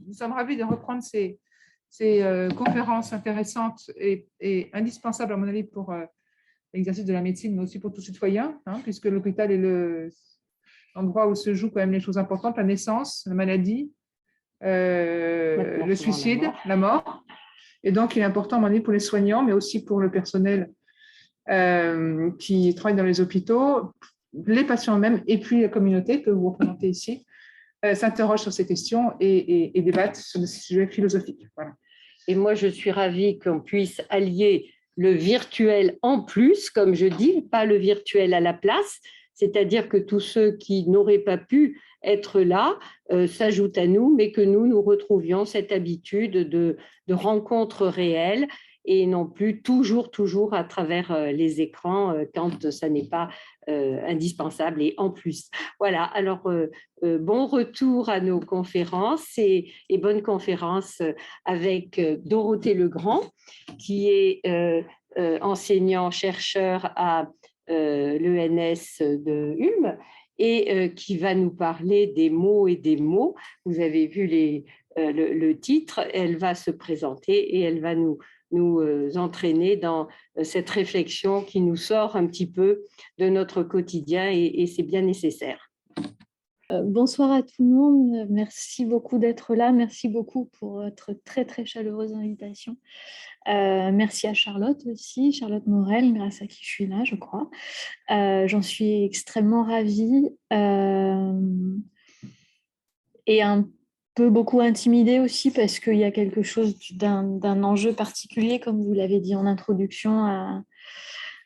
Nous sommes ravis de reprendre ces conférences intéressantes et indispensables, à mon avis, pour l'exercice de la médecine, mais aussi pour tout citoyen, puisque l'hôpital est l'endroit où se jouent quand même les choses importantes, la naissance, la maladie, le suicide, la mort. Et donc, il est important, à mon avis, pour les soignants, mais aussi pour le personnel qui travaille dans les hôpitaux, les patients eux-mêmes, et puis la communauté que vous représentez ici, s'interrogent sur ces questions et débattent sur des sujets philosophiques. Voilà. Et moi, je suis ravie qu'on puisse allier le virtuel en plus, comme je dis, pas le virtuel à la place, c'est-à-dire que tous ceux qui n'auraient pas pu être là s'ajoutent à nous, mais que nous retrouvions cette habitude de rencontres réelles et non plus toujours à travers les écrans quand ça n'est pas indispensable et en plus. Voilà, alors bon retour à nos conférences et bonne conférence avec Dorothée Legrand, qui est enseignant-chercheur à l'ENS de Ulm et qui va nous parler des mots et des mots. Vous avez vu le titre, elle va se présenter et elle va nous entraîner dans cette réflexion qui nous sort un petit peu de notre quotidien et c'est bien nécessaire. Bonsoir à tout le monde, merci beaucoup d'être là, merci beaucoup pour votre très très chaleureuse invitation. Merci à Charlotte aussi, Charlotte Morel, grâce à qui je suis là, je crois. J'en suis extrêmement ravie et un peu beaucoup intimidée aussi parce qu'il y a quelque chose d'un enjeu particulier, comme vous l'avez dit en introduction,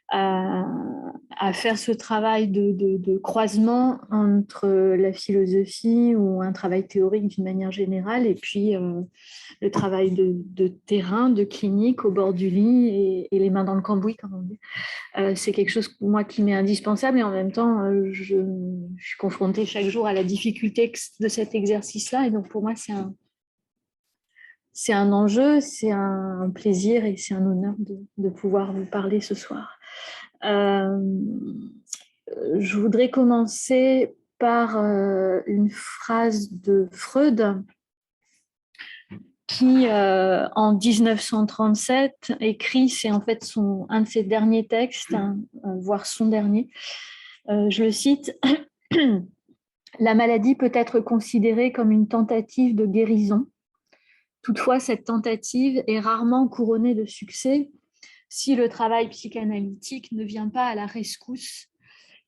à faire ce travail de croisement entre la philosophie ou un travail théorique d'une manière générale et puis le travail de terrain, de clinique au bord du lit et les mains dans le cambouis, comme on dit. C'est quelque chose, moi, qui m'est indispensable et en même temps, je suis confrontée chaque jour à la difficulté de cet exercice-là et donc pour moi, c'est un enjeu, c'est un plaisir et c'est un honneur de pouvoir vous parler ce soir. Je voudrais commencer par une phrase de Freud qui, en 1937, écrit, c'est en fait un de ses derniers textes, voire son dernier. Je le cite, « La maladie peut être considérée comme une tentative de guérison. Toutefois, cette tentative est rarement couronnée de succès si le travail psychanalytique ne vient pas à la rescousse.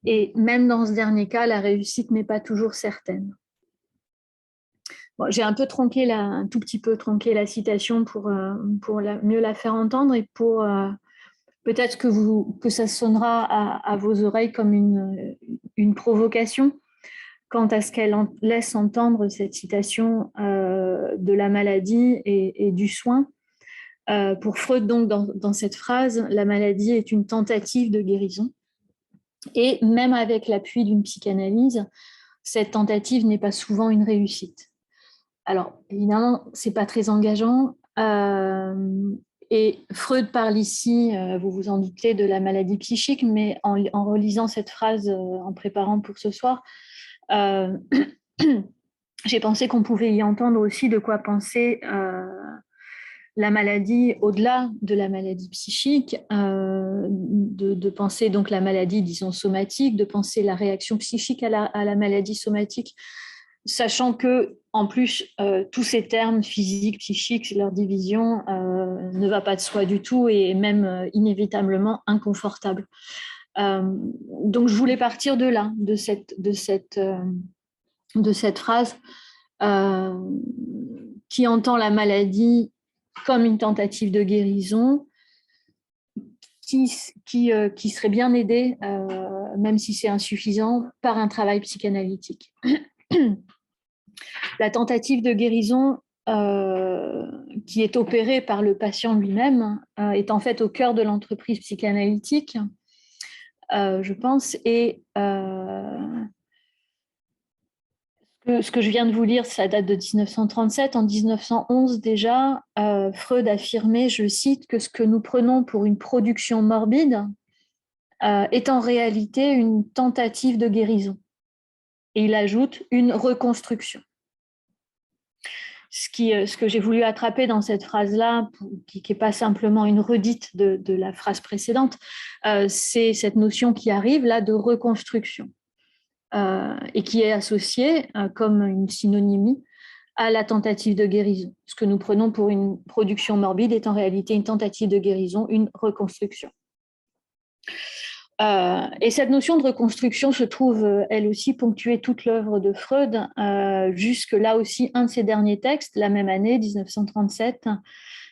Et même dans ce dernier cas, la réussite n'est pas toujours certaine. » Bon, j'ai un tout petit peu tronqué la citation pour mieux la faire entendre et pour peut-être que ça sonnera à vos oreilles comme une provocation quant à ce qu'elle laisse entendre cette citation de la maladie et du soin. Pour Freud, donc, dans cette phrase, la maladie est une tentative de guérison. Et même avec l'appui d'une psychanalyse, cette tentative n'est pas souvent une réussite. Alors, évidemment, ce n'est pas très engageant. Et Freud parle ici, vous vous en doutez, de la maladie psychique, mais en relisant cette phrase, en préparant pour ce soir, j'ai pensé qu'on pouvait y entendre aussi de quoi penser la maladie au-delà de la maladie psychique, de penser donc la maladie, disons, somatique, de penser la réaction psychique à la maladie somatique, sachant que, en plus, tous ces termes physiques, psychiques, leur division ne va pas de soi du tout et est même inévitablement inconfortable. Donc, je voulais partir de là, de cette phrase qui entend la maladie comme une tentative de guérison qui serait bien aidée, même si c'est insuffisant, par un travail psychanalytique. La tentative de guérison qui est opérée par le patient lui-même est en fait au cœur de l'entreprise psychanalytique, je pense, et ce que je viens de vous lire, ça date de 1937. En 1911, déjà, Freud affirmait, je cite, que ce que nous prenons pour une production morbide est en réalité une tentative de guérison. Et il ajoute une reconstruction. ce que j'ai voulu attraper dans cette phrase-là, qui n'est pas simplement une redite de la phrase précédente, c'est cette notion qui arrive là de reconstruction et qui est associée comme une synonymie à la tentative de guérison. Ce que nous prenons pour une production morbide est en réalité une tentative de guérison, une reconstruction. Et cette notion de reconstruction se trouve, elle aussi, ponctuer toute l'œuvre de Freud, jusque là aussi, un de ses derniers textes, la même année, 1937.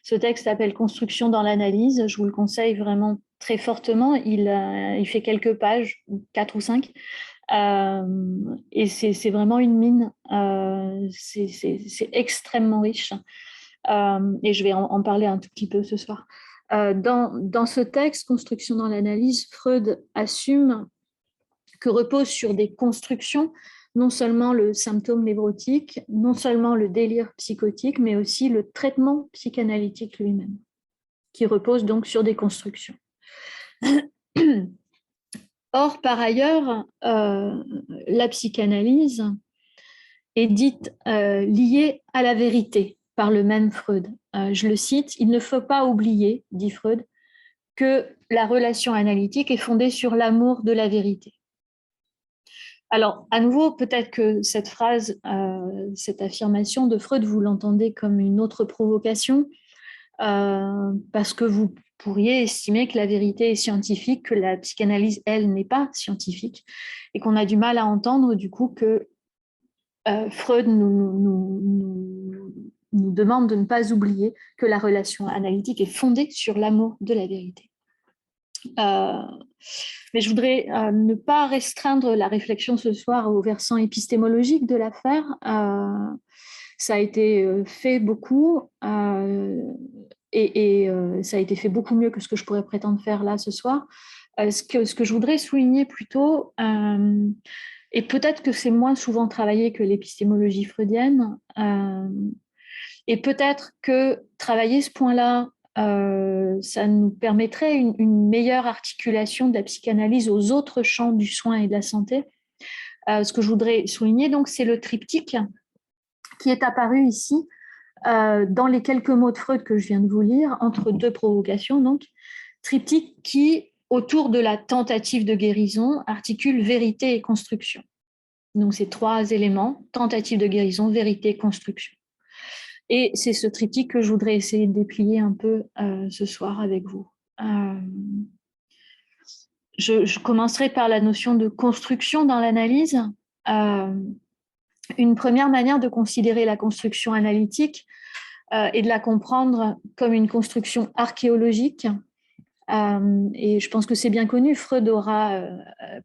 Ce texte s'appelle Construction dans l'analyse. Je vous le conseille vraiment très fortement. Il fait quelques pages, 4 ou 5. Et c'est vraiment une mine. C'est extrêmement riche. Et je vais en parler un tout petit peu ce soir. Dans ce texte, Construction dans l'analyse, Freud assume que repose sur des constructions non seulement le symptôme névrotique, non seulement le délire psychotique, mais aussi le traitement psychanalytique lui-même, qui repose donc sur des constructions. Or, par ailleurs, la psychanalyse est dite liée à la vérité par le même Freud. Je le cite, « Il ne faut pas oublier, dit Freud, que la relation analytique est fondée sur l'amour de la vérité. » Alors, à nouveau, peut-être que cette phrase, cette affirmation de Freud, vous l'entendez comme une autre provocation, parce que vous pourriez estimer que la vérité est scientifique, que la psychanalyse, elle, n'est pas scientifique, et qu'on a du mal à entendre, du coup, que Freud nous demande de ne pas oublier que la relation analytique est fondée sur l'amour de la vérité. Mais je voudrais ne pas restreindre la réflexion ce soir au versant épistémologique de l'affaire. Ça a été fait beaucoup et ça a été fait beaucoup mieux que ce que je pourrais prétendre faire là ce soir. Ce que je voudrais souligner plutôt, et peut-être que c'est moins souvent travaillé que l'épistémologie freudienne, et peut-être que travailler ce point-là, ça nous permettrait une meilleure articulation de la psychanalyse aux autres champs du soin et de la santé. Ce que je voudrais souligner, donc, c'est le triptyque qui est apparu ici dans les quelques mots de Freud que je viens de vous lire, entre deux provocations, donc, triptyque qui, autour de la tentative de guérison, articule vérité et construction. Donc, ces trois éléments, tentative de guérison, vérité et construction. Et c'est ce triptyque que je voudrais essayer de déplier un peu ce soir avec vous. Je commencerai par la notion de construction dans l'analyse. Une première manière de considérer la construction analytique et de la comprendre comme une construction archéologique. Et je pense que c'est bien connu, Freud aura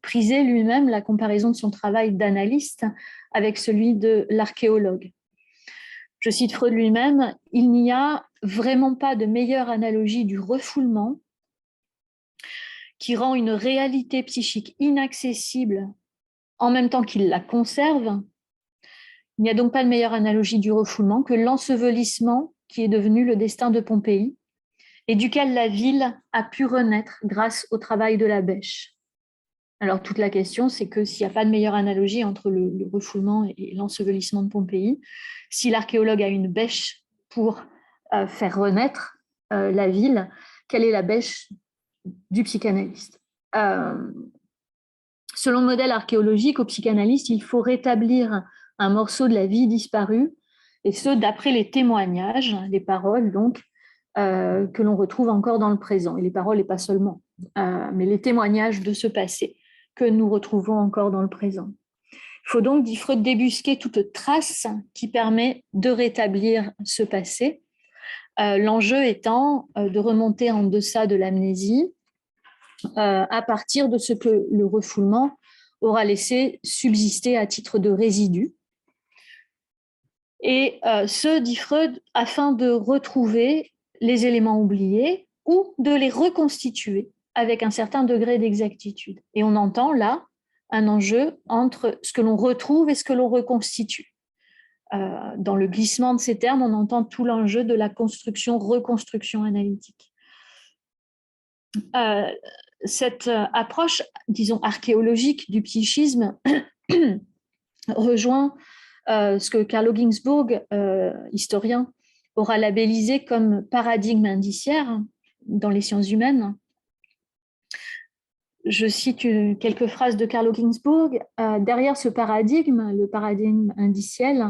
prisé lui-même la comparaison de son travail d'analyste avec celui de l'archéologue. Je cite Freud lui-même, « Il n'y a vraiment pas de meilleure analogie du refoulement qui rend une réalité psychique inaccessible en même temps qu'il la conserve. Il n'y a donc pas de meilleure analogie du refoulement que l'ensevelissement qui est devenu le destin de Pompéi et duquel la ville a pu renaître grâce au travail de la bêche. » Alors, toute la question, c'est que s'il n'y a pas de meilleure analogie entre le refoulement et l'ensevelissement de Pompéi, si l'archéologue a une bêche pour faire renaître la ville, quelle est la bêche du psychanalyste ? Selon le modèle archéologique, au psychanalyste, il faut rétablir un morceau de la vie disparue, et ce, d'après les témoignages, les paroles, donc, que l'on retrouve encore dans le présent. Et les paroles, et pas seulement, mais les témoignages de ce passé que nous retrouvons encore dans le présent. Il faut donc, dit Freud, débusquer toute trace qui permet de rétablir ce passé. L'enjeu étant de remonter en deçà de l'amnésie à partir de ce que le refoulement aura laissé subsister à titre de résidu. Et ce, dit Freud, afin de retrouver les éléments oubliés ou de les reconstituer avec un certain degré d'exactitude. Et on entend là un enjeu entre ce que l'on retrouve et ce que l'on reconstitue. Dans le glissement de ces termes, on entend tout l'enjeu de la construction-reconstruction analytique. Cette approche, disons, archéologique du psychisme rejoint ce que Carlo Ginzburg, historien, aura labellisé comme paradigme indiciaire dans les sciences humaines. Je cite quelques phrases de Carlo Ginzburg. Derrière ce paradigme, le paradigme indiciel,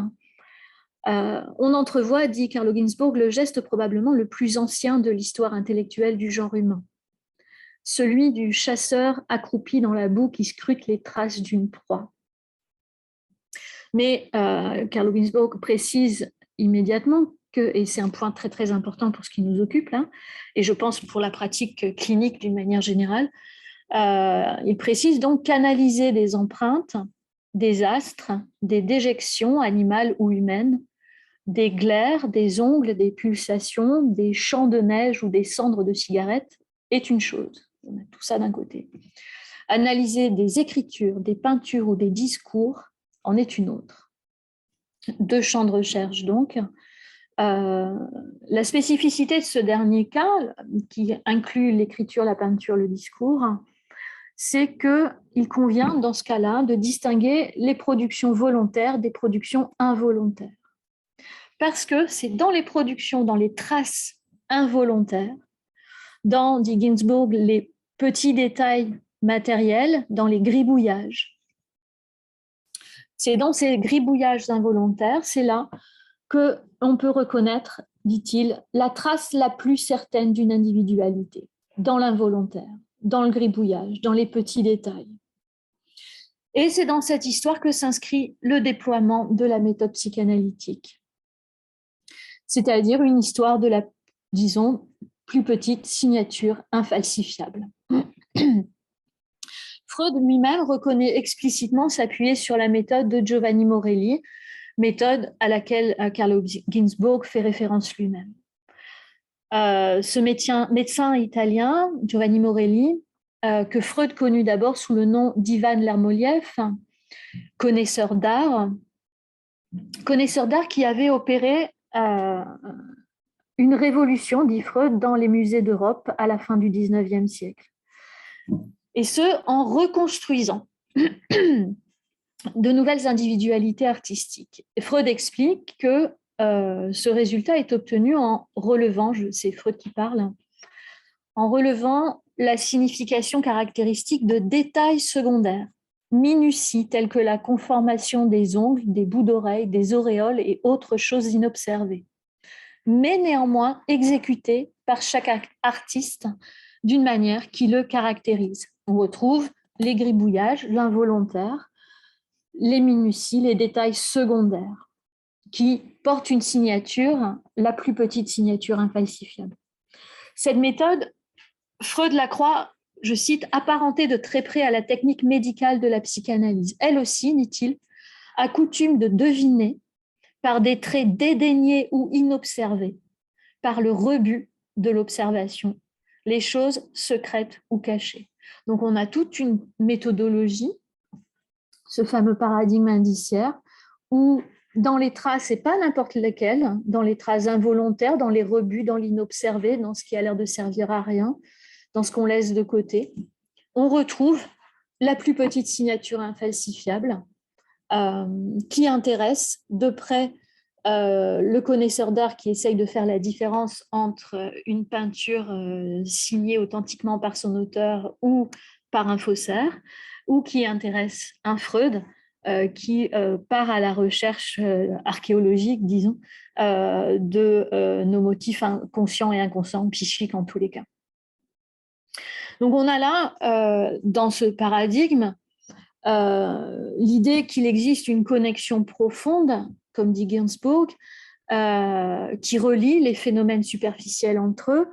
on entrevoit, dit Carlo Ginzburg, le geste probablement le plus ancien de l'histoire intellectuelle du genre humain, celui du chasseur accroupi dans la boue qui scrute les traces d'une proie. Mais Carlo Ginzburg précise immédiatement que, et c'est un point très très important pour ce qui nous occupe là, et je pense pour la pratique clinique d'une manière générale, il précise donc qu'analyser des empreintes, des astres, des déjections animales ou humaines, des glaires, des ongles, des pulsations, des champs de neige ou des cendres de cigarettes est une chose. On a tout ça d'un côté. Analyser des écritures, des peintures ou des discours en est une autre. Deux champs de recherche donc. La spécificité de ce dernier cas, qui inclut l'écriture, la peinture, le discours, c'est qu'il convient dans ce cas-là de distinguer les productions volontaires des productions involontaires. Parce que c'est dans les productions, dans les traces involontaires, dans, dit Ginzburg, les petits détails matériels, dans les gribouillages. C'est dans ces gribouillages involontaires, c'est là qu'on peut reconnaître, dit-il, la trace la plus certaine d'une individualité, dans l'involontaire, dans le gribouillage, dans les petits détails. Et c'est dans cette histoire que s'inscrit le déploiement de la méthode psychanalytique, c'est-à-dire une histoire de la, disons, plus petite signature infalsifiable. Freud lui-même reconnaît explicitement s'appuyer sur la méthode de Giovanni Morelli, méthode à laquelle Carlo Ginzburg fait référence lui-même. Ce médecin italien, Giovanni Morelli, que Freud connut d'abord sous le nom d'Ivan Lermoliev, connaisseur d'art qui avait opéré une révolution, dit Freud, dans les musées d'Europe à la fin du XIXe siècle. Et ce, en reconstruisant de nouvelles individualités artistiques. Et Freud explique que ce résultat est obtenu en relevant, c'est Freud qui parle, en relevant la signification caractéristique de détails secondaires, minuties telles que la conformation des ongles, des bouts d'oreilles, des auréoles et autres choses inobservées, mais néanmoins exécutées par chaque artiste d'une manière qui le caractérise. On retrouve les gribouillages, l'involontaire, les minuties, les détails secondaires qui portent une signature, la plus petite signature infalsifiable. Cette méthode, Freud la croit, je cite, apparentée de très près à la technique médicale de la psychanalyse. Elle aussi, dit-il, a coutume de deviner par des traits dédaignés ou inobservés, par le rebut de l'observation, les choses secrètes ou cachées. Donc on a toute une méthodologie, ce fameux paradigme indiciaire, où dans les traces, et pas n'importe lesquelles, dans les traces involontaires, dans les rebuts, dans l'inobservé, dans ce qui a l'air de servir à rien, dans ce qu'on laisse de côté, on retrouve la plus petite signature infalsifiable qui intéresse de près le connaisseur d'art qui essaye de faire la différence entre une peinture signée authentiquement par son auteur ou par un faussaire, ou qui intéresse un Freud qui part à la recherche archéologique, disons, de nos motifs conscients et inconscients, psychiques en tous les cas. Donc on a là, dans ce paradigme, l'idée qu'il existe une connexion profonde, comme dit Ginzburg, qui relie les phénomènes superficiels entre eux,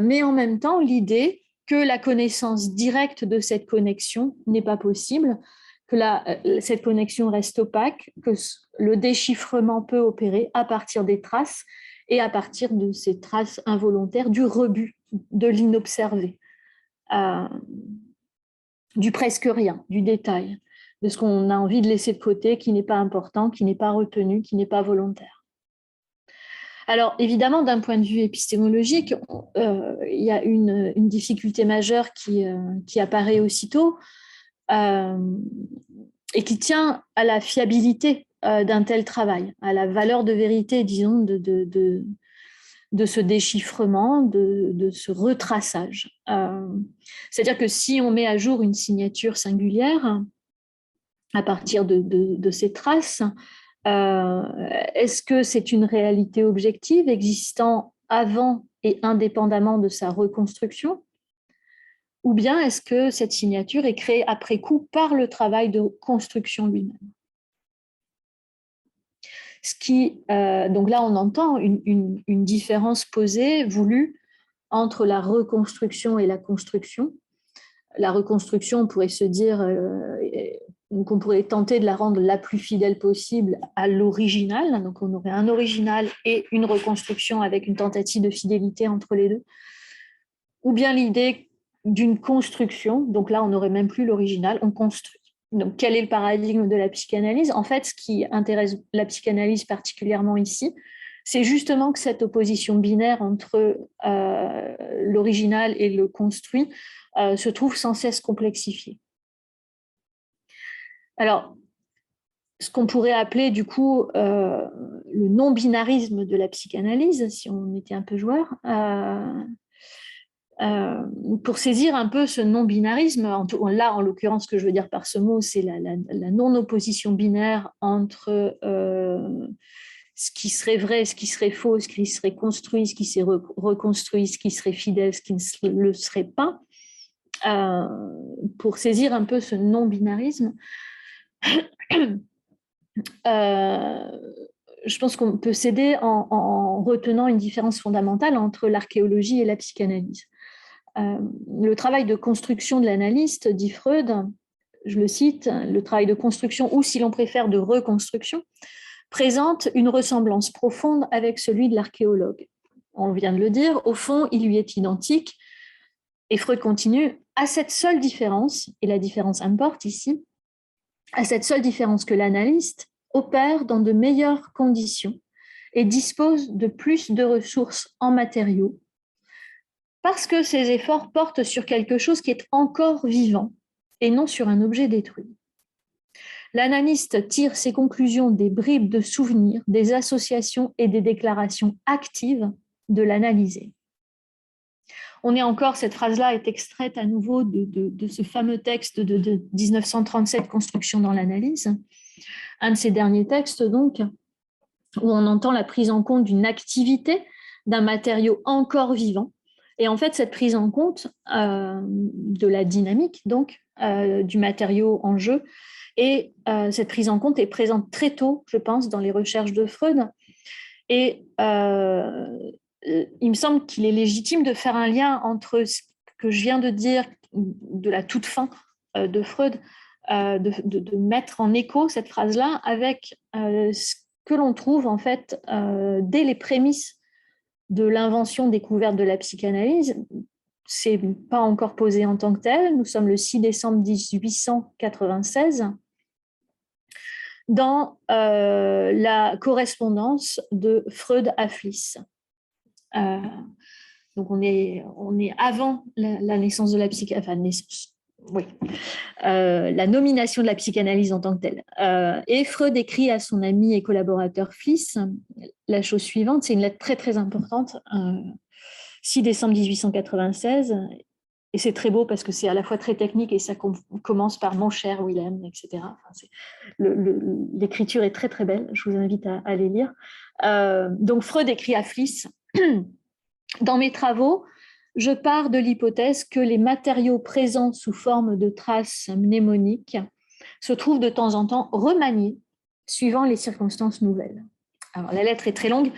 mais en même temps l'idée que la connaissance directe de cette connexion n'est pas possible, que cette connexion reste opaque, que le déchiffrement peut opérer à partir des traces et à partir de ces traces involontaires, du rebut, de l'inobservé, du presque rien, du détail, de ce qu'on a envie de laisser de côté, qui n'est pas important, qui n'est pas retenu, qui n'est pas volontaire. Alors, évidemment, d'un point de vue épistémologique, il y a une difficulté majeure qui apparaît aussitôt et qui tient à la fiabilité d'un tel travail, à la valeur de vérité, disons, de ce déchiffrement, de ce retraçage. C'est-à-dire que si on met à jour une signature singulière à partir de ces traces, est-ce que c'est une réalité objective existant avant et indépendamment de sa reconstruction? Ou bien est-ce que cette signature est créée après coup par le travail de construction lui-même? Donc là, on entend une différence posée, voulue, entre la reconstruction et la construction. La reconstruction, on pourrait se dire qu'on pourrait tenter de la rendre la plus fidèle possible à l'original. Donc, on aurait un original et une reconstruction avec une tentative de fidélité entre les deux. Ou bien l'idée d'une construction. Donc là, on n'aurait même plus l'original, on construit. Donc, quel est le paradigme de la psychanalyse? En fait, ce qui intéresse la psychanalyse particulièrement ici, c'est justement que cette opposition binaire entre l'original et le construit se trouve sans cesse complexifiée. Alors, ce qu'on pourrait appeler du coup le non-binarisme de la psychanalyse, si on était un peu joueur, pour saisir un peu ce non-binarisme, là en l'occurrence ce que je veux dire par ce mot, c'est la non-opposition binaire entre ce qui serait vrai, ce qui serait faux, ce qui serait construit, ce qui serait reconstruit, ce qui serait fidèle, ce qui ne le serait pas. Pour saisir un peu ce non-binarisme, je pense qu'on peut s'aider en retenant une différence fondamentale entre l'archéologie et la psychanalyse. Le travail de construction de l'analyste, dit Freud, je le cite, le travail de construction, ou si l'on préfère de reconstruction, présente une ressemblance profonde avec celui de l'archéologue. On vient de le dire, au fond, il lui est identique. Et Freud continue, à cette seule différence, et la différence importe ici, à cette seule différence que l'analyste opère dans de meilleures conditions et dispose de plus de ressources en matériaux, parce que ses efforts portent sur quelque chose qui est encore vivant et non sur un objet détruit. L'analyste tire ses conclusions des bribes de souvenirs, des associations et des déclarations actives de l'analysé. On est encore, cette phrase-là est extraite à nouveau de ce fameux texte de 1937, Construction dans l'analyse, un de ces derniers textes donc, où on entend la prise en compte d'une activité, d'un matériau encore vivant. Et en fait, cette prise en compte de la dynamique donc, du matériau en jeu, et cette prise en compte est présente très tôt, je pense, dans les recherches de Freud. Et il me semble qu'il est légitime de faire un lien entre ce que je viens de dire de la toute fin de Freud, de mettre en écho cette phrase-là avec ce que l'on trouve en fait dès les prémices de l'invention découverte de la psychanalyse. C'est pas encore posé en tant que tel. Nous sommes le 6 décembre 1896 dans la correspondance de Freud à Fliss. Donc on est avant la naissance de la psychanalyse, la nomination de la psychanalyse en tant que telle. Et Freud écrit à son ami et collaborateur Fliss la chose suivante, c'est une lettre très très importante, 6 décembre 1896, et c'est très beau parce que c'est à la fois très technique et ça commence par « mon cher Willem », etc. Enfin, l'écriture est très très belle, je vous invite à aller lire. Donc Freud écrit à Fliss « Dans mes travaux, je pars de l'hypothèse que les matériaux présents sous forme de traces mnémoniques se trouvent de temps en temps remaniés suivant les circonstances nouvelles. » Alors la lettre est très longue,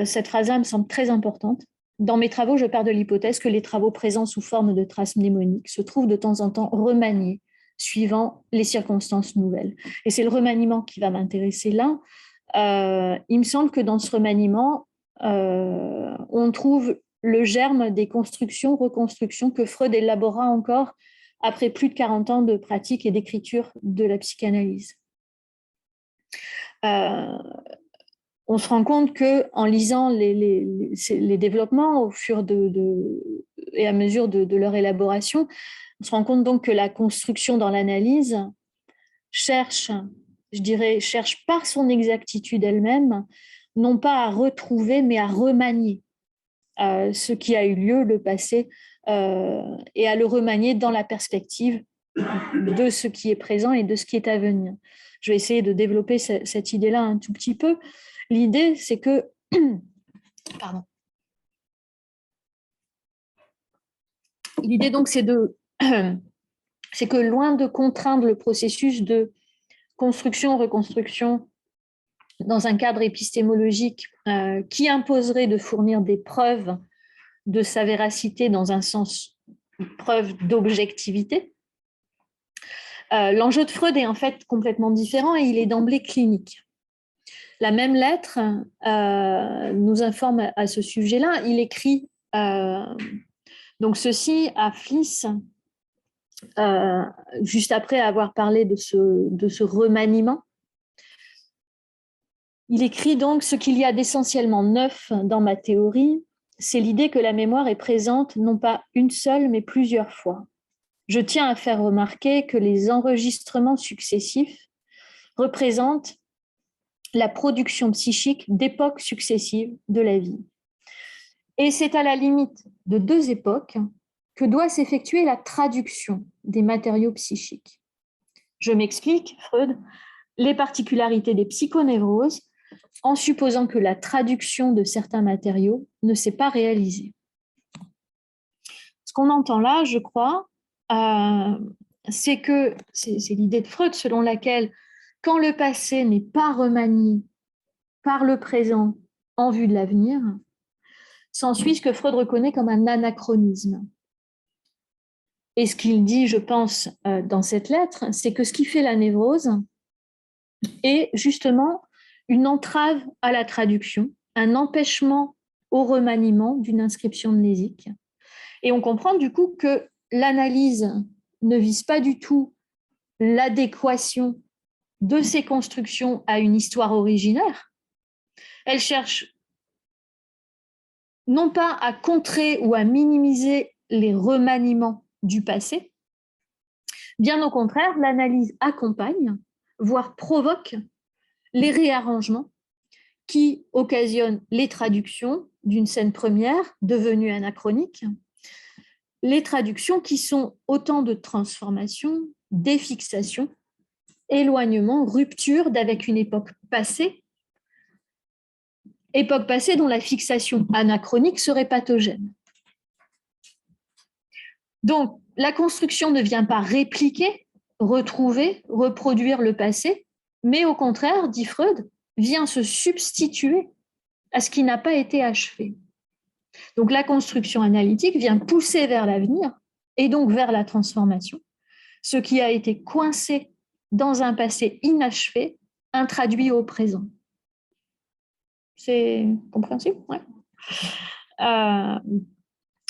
cette phrase-là me semble très importante. Dans mes travaux, je pars de l'hypothèse que les travaux présents sous forme de traces mnémoniques se trouvent de temps en temps remaniés suivant les circonstances nouvelles. Et c'est le remaniement qui va m'intéresser là. Il me semble que dans ce remaniement, on trouve le germe des constructions, reconstructions que Freud élabora encore après plus de 40 ans de pratique et d'écriture de la psychanalyse. On se rend compte qu'en lisant les développements au fur et à mesure de leur élaboration, on se rend compte donc que la construction dans l'analyse cherche je dirais, cherche par son exactitude elle-même, non pas à retrouver, mais à remanier ce qui a eu lieu, le passé, et à le remanier dans la perspective de ce qui est présent et de ce qui est à venir. Je vais essayer de développer cette idée-là un tout petit peu. L'idée, c'est que... Pardon. L'idée, donc, c'est que loin de contraindre le processus de construction-reconstruction dans un cadre épistémologique qui imposerait de fournir des preuves de sa véracité dans un sens preuve d'objectivité, l'enjeu de Freud est en fait complètement différent et il est d'emblée clinique. La même lettre nous informe à ce sujet-là. Il écrit donc ceci à Fliss, juste après avoir parlé de ce remaniement. Il écrit donc: ce qu'il y a d'essentiellement neuf dans ma théorie, c'est l'idée que la mémoire est présente non pas une seule, mais plusieurs fois. Je tiens à faire remarquer que les enregistrements successifs représentent la production psychique d'époques successives de la vie. Et c'est à la limite de deux époques que doit s'effectuer la traduction des matériaux psychiques. Je m'explique, Freud, les particularités des psychonévroses en supposant que la traduction de certains matériaux ne s'est pas réalisée. Ce qu'on entend là, je crois, c'est que c'est l'idée de Freud selon laquelle quand le passé n'est pas remanié par le présent en vue de l'avenir, s'ensuit ce que Freud reconnaît comme un anachronisme. Et ce qu'il dit, je pense, dans cette lettre, c'est que ce qui fait la névrose est justement une entrave à la traduction, un empêchement au remaniement d'une inscription mnésique. Et on comprend du coup que l'analyse ne vise pas du tout l'adéquation de ces constructions à une histoire originaire. Elle cherche non pas à contrer ou à minimiser les remaniements du passé, bien au contraire, l'analyse accompagne, voire provoque les réarrangements qui occasionnent les traductions d'une scène première devenue anachronique, les traductions qui sont autant de transformations, défixations, éloignements, ruptures d'avec une époque passée dont la fixation anachronique serait pathogène. Donc, la construction ne vient pas répliquer, retrouver, reproduire le passé, mais au contraire, dit Freud, vient se substituer à ce qui n'a pas été achevé. Donc, la construction analytique vient pousser vers l'avenir et donc vers la transformation, ce qui a été coincé dans un passé inachevé, introduit au présent. C'est compréhensible? Ouais.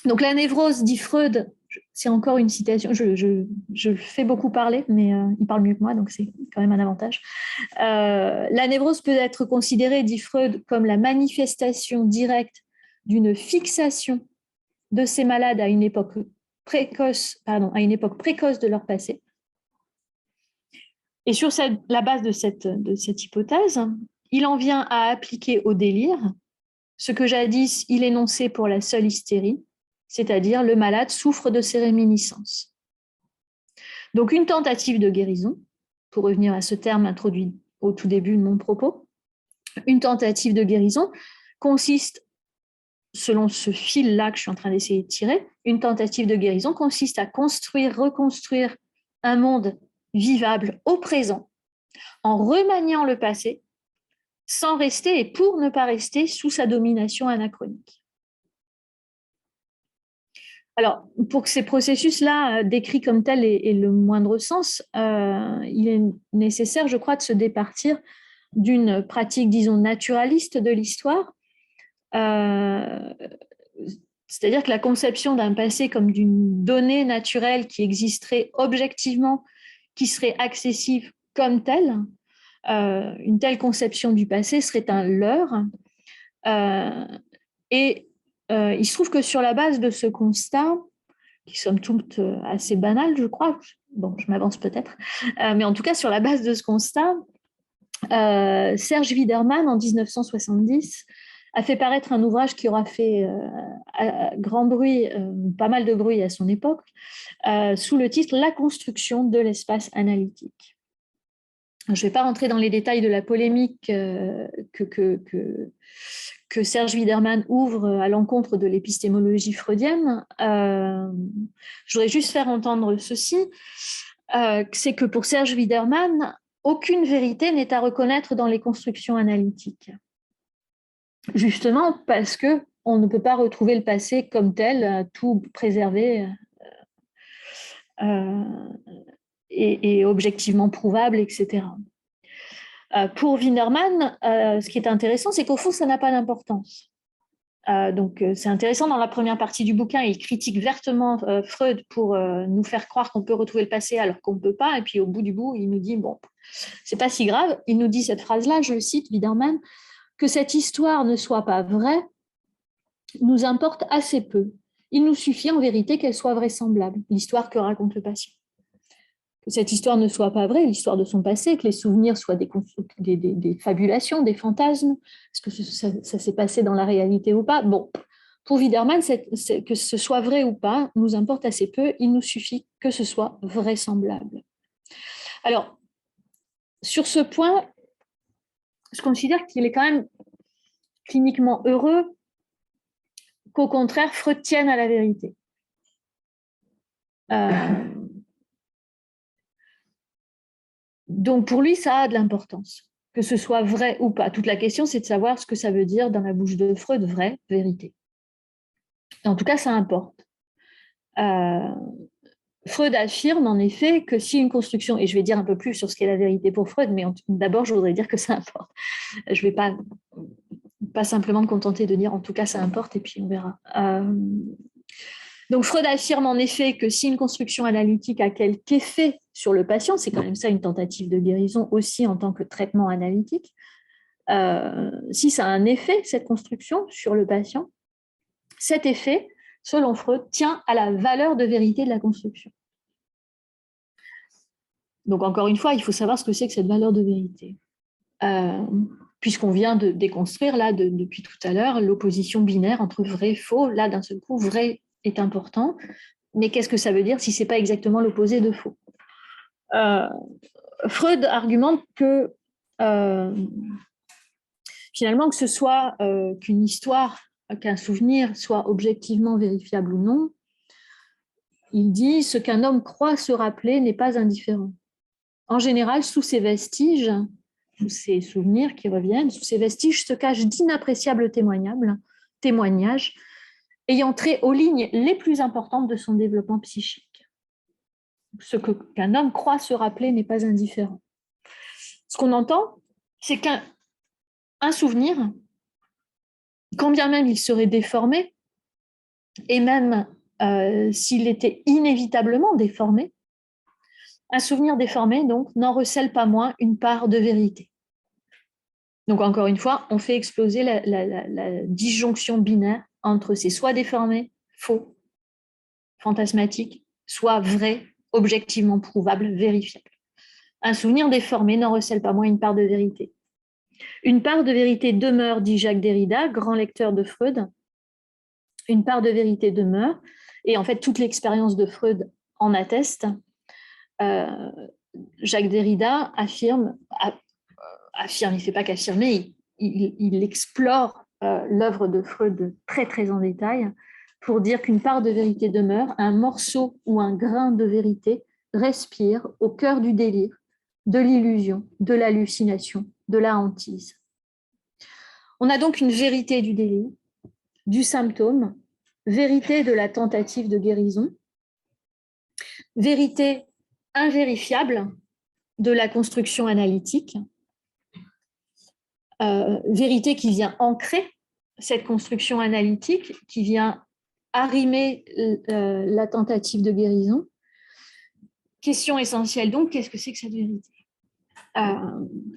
Donc, la névrose, dit Freud, c'est encore une citation, je le fais beaucoup parler, mais il parle mieux que moi, donc c'est quand même un avantage. La névrose peut être considérée, dit Freud, comme la manifestation directe d'une fixation de ces malades à une époque précoce de leur passé. Et sur la base de cette hypothèse, il en vient à appliquer au délire ce que jadis il énonçait pour la seule hystérie, c'est-à-dire le malade souffre de ces réminiscences. Donc une tentative de guérison, pour revenir à ce terme introduit au tout début de mon propos, une tentative de guérison consiste, selon ce fil-là que je suis en train d'essayer de tirer, une tentative de guérison consiste à construire, reconstruire un monde vivable au présent, en remaniant le passé, sans rester et pour ne pas rester sous sa domination anachronique. Alors, pour que ces processus-là, décrits comme tels, aient le moindre sens, il est nécessaire, je crois, de se départir d'une pratique, disons, naturaliste de l'histoire, c'est-à-dire que la conception d'un passé comme d'une donnée naturelle qui existerait objectivement, qui serait accessible comme telle, une telle conception du passé serait un leurre. Et il se trouve que sur la base de ce constat, qui somme toute assez banal, je crois, bon, je m'avance peut-être, mais en tout cas, sur la base de ce constat, Serge Widerman, en 1970, a fait paraître un ouvrage qui aura fait grand bruit, pas mal de bruit à son époque, sous le titre « La construction de l'espace analytique ». Je ne vais pas rentrer dans les détails de la polémique que Serge Widerman ouvre à l'encontre de l'épistémologie freudienne. Je voudrais juste faire entendre ceci, c'est que pour Serge Widerman, aucune vérité n'est à reconnaître dans les constructions analytiques. Justement parce qu'on ne peut pas retrouver le passé comme tel, tout préservé et objectivement prouvable, etc. Pour Widerman, ce qui est intéressant, c'est qu'au fond, ça n'a pas d'importance. Donc, c'est intéressant, dans la première partie du bouquin, il critique vertement Freud pour nous faire croire qu'on peut retrouver le passé alors qu'on ne peut pas, et puis au bout du bout, il nous dit, bon, c'est pas si grave. Il nous dit cette phrase-là, je le cite, Widerman, que cette histoire ne soit pas vraie nous importe assez peu. Il nous suffit en vérité qu'elle soit vraisemblable, l'histoire que raconte le patient. Que cette histoire ne soit pas vraie, l'histoire de son passé, que les souvenirs soient des fabulations, des fantasmes, est-ce que ça s'est passé dans la réalité ou pas? Bon, pour Widerman, que ce soit vrai ou pas nous importe assez peu, il nous suffit que ce soit vraisemblable. Alors, sur ce point, je considère qu'il est quand même cliniquement heureux qu'au contraire, Freud tienne à la vérité. Donc, pour lui, ça a de l'importance, que ce soit vrai ou pas. Toute la question, c'est de savoir ce que ça veut dire dans la bouche de Freud, vrai, vérité. En tout cas, ça importe. Freud affirme en effet que si une construction, et je vais dire un peu plus sur ce qu'est la vérité pour Freud, mais d'abord, je voudrais dire que ça importe. Je ne vais pas simplement me contenter de dire en tout cas ça importe, et puis on verra. Donc Freud affirme en effet que si une construction analytique a quelque effet sur le patient, c'est quand même ça une tentative de guérison aussi en tant que traitement analytique, si ça a un effet, cette construction, sur le patient, cet effet, selon Freud, tient à la valeur de vérité de la construction. Donc encore une fois, il faut savoir ce que c'est que cette valeur de vérité. Puisqu'on vient de déconstruire, là, depuis tout à l'heure, l'opposition binaire entre vrai et faux. Là, d'un seul coup, vrai est important. Mais qu'est-ce que ça veut dire si ce n'est pas exactement l'opposé de faux? Freud argumente que finalement, que ce soit qu'une histoire, qu'un souvenir soit objectivement vérifiable ou non, il dit « ce qu'un homme croit se rappeler n'est pas indifférent. En général, sous ces vestiges, sous ces souvenirs qui reviennent, sous ces vestiges se cachent d'inappréciables témoignages ayant trait aux lignes les plus importantes de son développement psychique. Ce qu'un homme croit se rappeler n'est pas indifférent. » Ce qu'on entend, c'est qu'un souvenir, quand bien même il serait déformé, et même s'il était inévitablement déformé, un souvenir déformé, donc, n'en recèle pas moins une part de vérité. Donc, encore une fois, on fait exploser la disjonction binaire entre ces soit déformés, faux, fantasmatiques, soit vrai, objectivement prouvable, vérifiable. Un souvenir déformé n'en recèle pas moins une part de vérité. Une part de vérité demeure, dit Jacques Derrida, grand lecteur de Freud. Une part de vérité demeure, et en fait, toute l'expérience de Freud en atteste. Jacques Derrida affirme, il ne fait pas qu'affirmer, il explore l'œuvre de Freud très très en détail pour dire qu'une part de vérité demeure, un morceau ou un grain de vérité respire au cœur du délire, de l'illusion, de l'hallucination, de la hantise. On a donc une vérité du délire, du symptôme, vérité de la tentative de guérison, vérité invérifiable de la construction analytique, vérité qui vient ancrer cette construction analytique, qui vient arrimer la tentative de guérison. Question essentielle donc, qu'est-ce que c'est que cette vérité?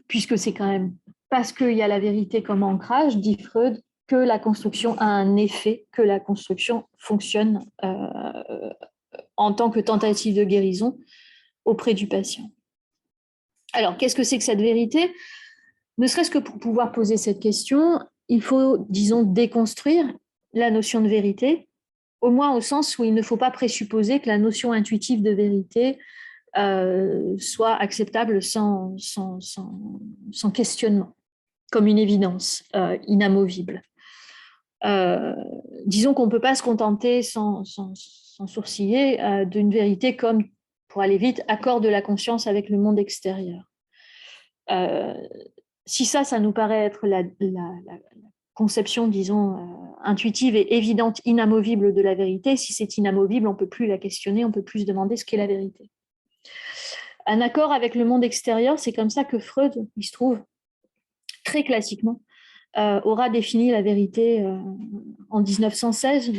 Puisque c'est quand même parce qu'il y a la vérité comme ancrage, dit Freud, que la construction a un effet, que la construction fonctionne en tant que tentative de guérison auprès du patient. Alors, qu'est-ce que c'est que cette vérité? Ne serait-ce que pour pouvoir poser cette question, il faut, disons, déconstruire la notion de vérité, au moins au sens où il ne faut pas présupposer que la notion intuitive de vérité soit acceptable sans questionnement, comme une évidence inamovible. Disons qu'on ne peut pas se contenter sans sourciller d'une vérité comme, pour aller vite, accord de la conscience avec le monde extérieur. Si ça nous paraît être la conception, disons, intuitive et évidente, inamovible de la vérité, si c'est inamovible, on ne peut plus la questionner, on ne peut plus se demander ce qu'est la vérité. Un accord avec le monde extérieur, c'est comme ça que Freud, il se trouve, très classiquement, aura défini la vérité en 1916,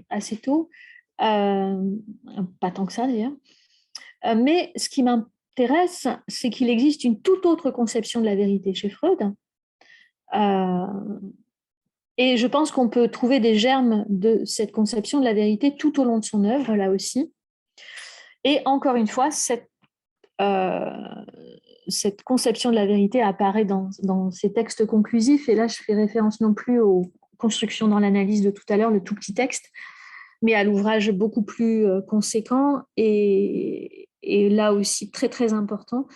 assez tôt, pas tant que ça d'ailleurs. Mais ce qui m'intéresse, c'est qu'il existe une toute autre conception de la vérité chez Freud. Et je pense qu'on peut trouver des germes de cette conception de la vérité tout au long de son œuvre, là aussi. Et encore une fois, cette conception de la vérité apparaît dans ses textes conclusifs. Et là, je fais référence non plus aux constructions dans l'analyse de tout à l'heure, le tout petit texte, mais à l'ouvrage beaucoup plus conséquent et là aussi très, très important,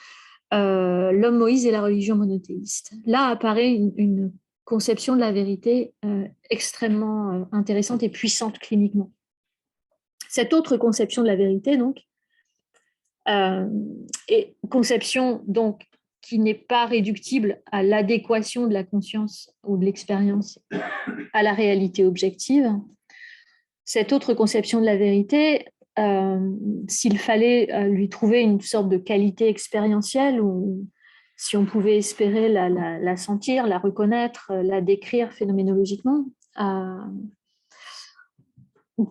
L'homme Moïse et la religion monothéiste. Là apparaît une conception de la vérité extrêmement intéressante et puissante cliniquement. Cette autre conception de la vérité, donc, et conception donc qui n'est pas réductible à l'adéquation de la conscience ou de l'expérience à la réalité objective. Cette autre conception de la vérité, s'il fallait lui trouver une sorte de qualité expérientielle ou si on pouvait espérer la sentir, la reconnaître, la décrire phénoménologiquement,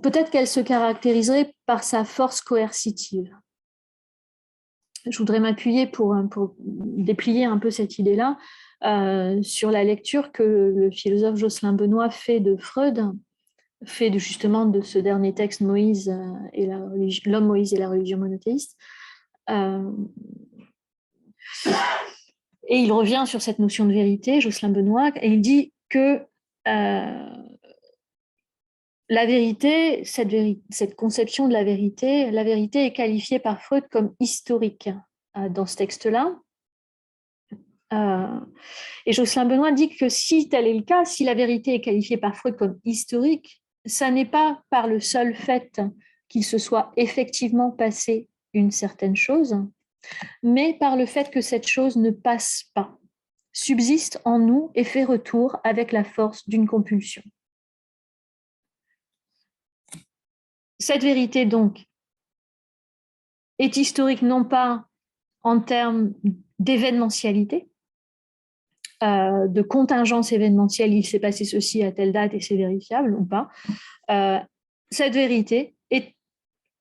peut-être qu'elle se caractériserait par sa force coercitive. Je voudrais m'appuyer pour déplier un peu cette idée-là sur la lecture que le philosophe Jocelyn Benoît fait de Freud, fait justement de ce dernier texte Moïse et l'homme Moïse et la religion monothéiste. Et il revient sur cette notion de vérité, Jocelyn Benoît, et il dit que la vérité, cette conception de la vérité est qualifiée par Freud comme historique dans ce texte-là. Et Jocelyn Benoît dit que si tel est le cas, si la vérité est qualifiée par Freud comme historique, ça n'est pas par le seul fait qu'il se soit effectivement passé une certaine chose, mais par le fait que cette chose ne passe pas, subsiste en nous et fait retour avec la force d'une compulsion. Cette vérité, donc, est historique non pas en termes d'événementialité, de contingence événementielle, il s'est passé ceci à telle date et c'est vérifiable ou pas. Cette vérité est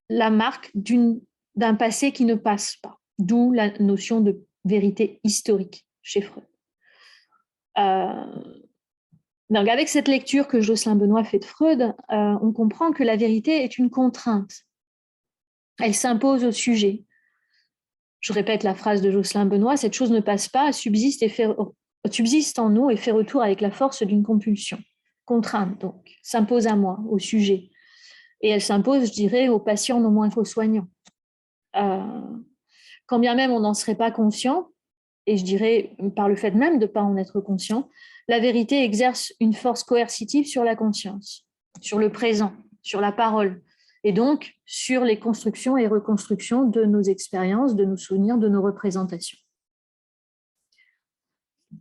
la marque d'un passé qui ne passe pas, d'où la notion de vérité historique chez Freud. Donc avec cette lecture que Jocelyn Benoît fait de Freud, on comprend que la vérité est une contrainte. Elle s'impose au sujet. Je répète la phrase de Jocelyn Benoît, cette chose ne passe pas, subsiste en nous et fait retour avec la force d'une compulsion. Contrainte, donc, s'impose à moi, au sujet. Et elle s'impose, je dirais, aux patients non moins qu'aux soignants. Quand bien même on n'en serait pas conscient, et je dirais par le fait même de ne pas en être conscient, la vérité exerce une force coercitive sur la conscience, sur le présent, sur la parole, et donc sur les constructions et reconstructions de nos expériences, de nos souvenirs, de nos représentations.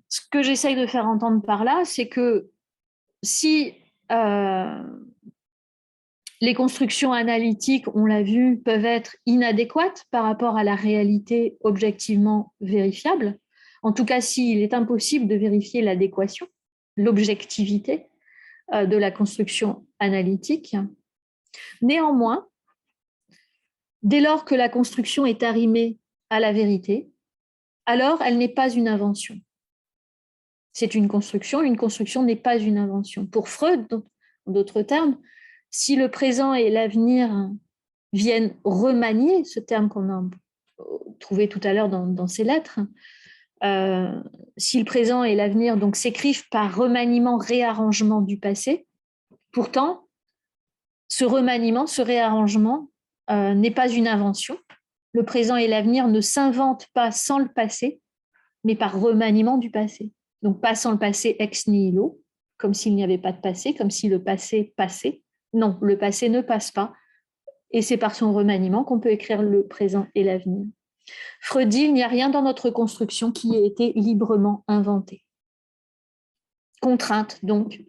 Ce que j'essaye de faire entendre par là, c'est que si les constructions analytiques, on l'a vu, peuvent être inadéquates par rapport à la réalité objectivement vérifiable, en tout cas s'il est impossible de vérifier l'adéquation, l'objectivité de la construction analytique. Néanmoins, dès lors que la construction est arrimée à la vérité, alors elle n'est pas une invention. C'est une construction n'est pas une invention. Pour Freud, en d'autres termes, si le présent et l'avenir viennent remanier, ce terme qu'on a trouvé tout à l'heure dans ses lettres, si le présent et l'avenir donc s'écrivent par remaniement, réarrangement du passé, pourtant, ce remaniement, ce réarrangement n'est pas une invention. Le présent et l'avenir ne s'inventent pas sans le passé, mais par remaniement du passé. Donc pas sans le passé ex nihilo, comme s'il n'y avait pas de passé, comme si le passé passait. Non, le passé ne passe pas. Et c'est par son remaniement qu'on peut écrire le présent et l'avenir. Freud dit, il n'y a rien dans notre construction qui ait été librement inventé. Contrainte, donc,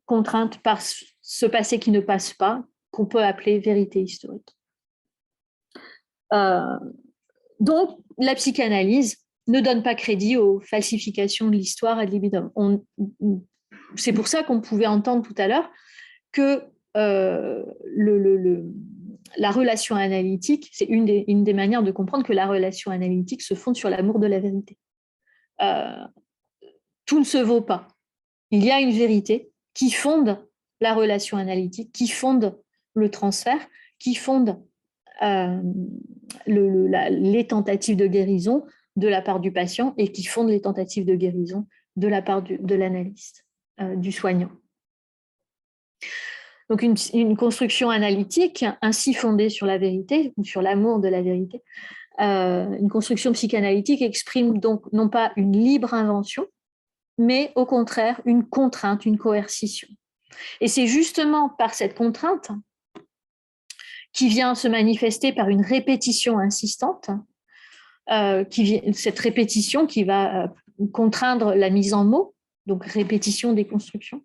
contrainte par ce passé qui ne passe pas, qu'on peut appeler vérité historique. Donc, la psychanalyse ne donne pas crédit aux falsifications de l'histoire ad libitum. C'est pour ça qu'on pouvait entendre tout à l'heure que la relation analytique, c'est une des manières de comprendre que la relation analytique se fonde sur l'amour de la vérité. Tout ne se vaut pas. Il y a une vérité qui fonde la relation analytique, qui fonde le transfert, qui fonde les tentatives de guérison de la part du patient et qui fonde les tentatives de guérison de la part de l'analyste, du soignant. Donc une construction analytique ainsi fondée sur la vérité ou sur l'amour de la vérité, une construction psychanalytique exprime donc non pas une libre invention, mais au contraire une contrainte, une coercition. Et c'est justement par cette contrainte qui vient se manifester par une répétition insistante, cette répétition qui va contraindre la mise en mots, donc répétition des constructions.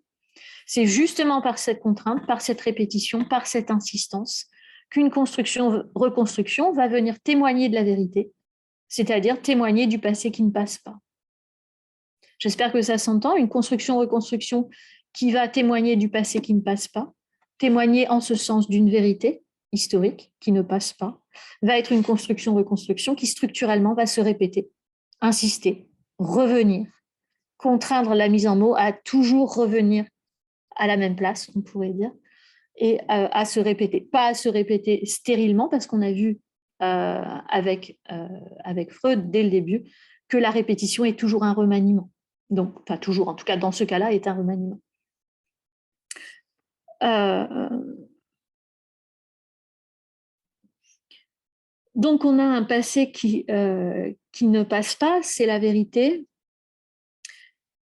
C'est justement par cette contrainte, par cette répétition, par cette insistance, qu'une construction-reconstruction va venir témoigner de la vérité, c'est-à-dire témoigner du passé qui ne passe pas. J'espère que ça s'entend, une construction-reconstruction qui va témoigner du passé qui ne passe pas, témoigner en ce sens d'une vérité historique qui ne passe pas, va être une construction-reconstruction qui structurellement va se répéter, insister, revenir, contraindre la mise en mots à toujours revenir à la même place, on pourrait dire, et à se répéter. Pas à se répéter stérilement, parce qu'on a vu avec Freud dès le début que la répétition est toujours un remaniement. Donc, pas toujours, en tout cas dans ce cas-là, est un remaniement. Donc, on a un passé qui ne passe pas, c'est la vérité.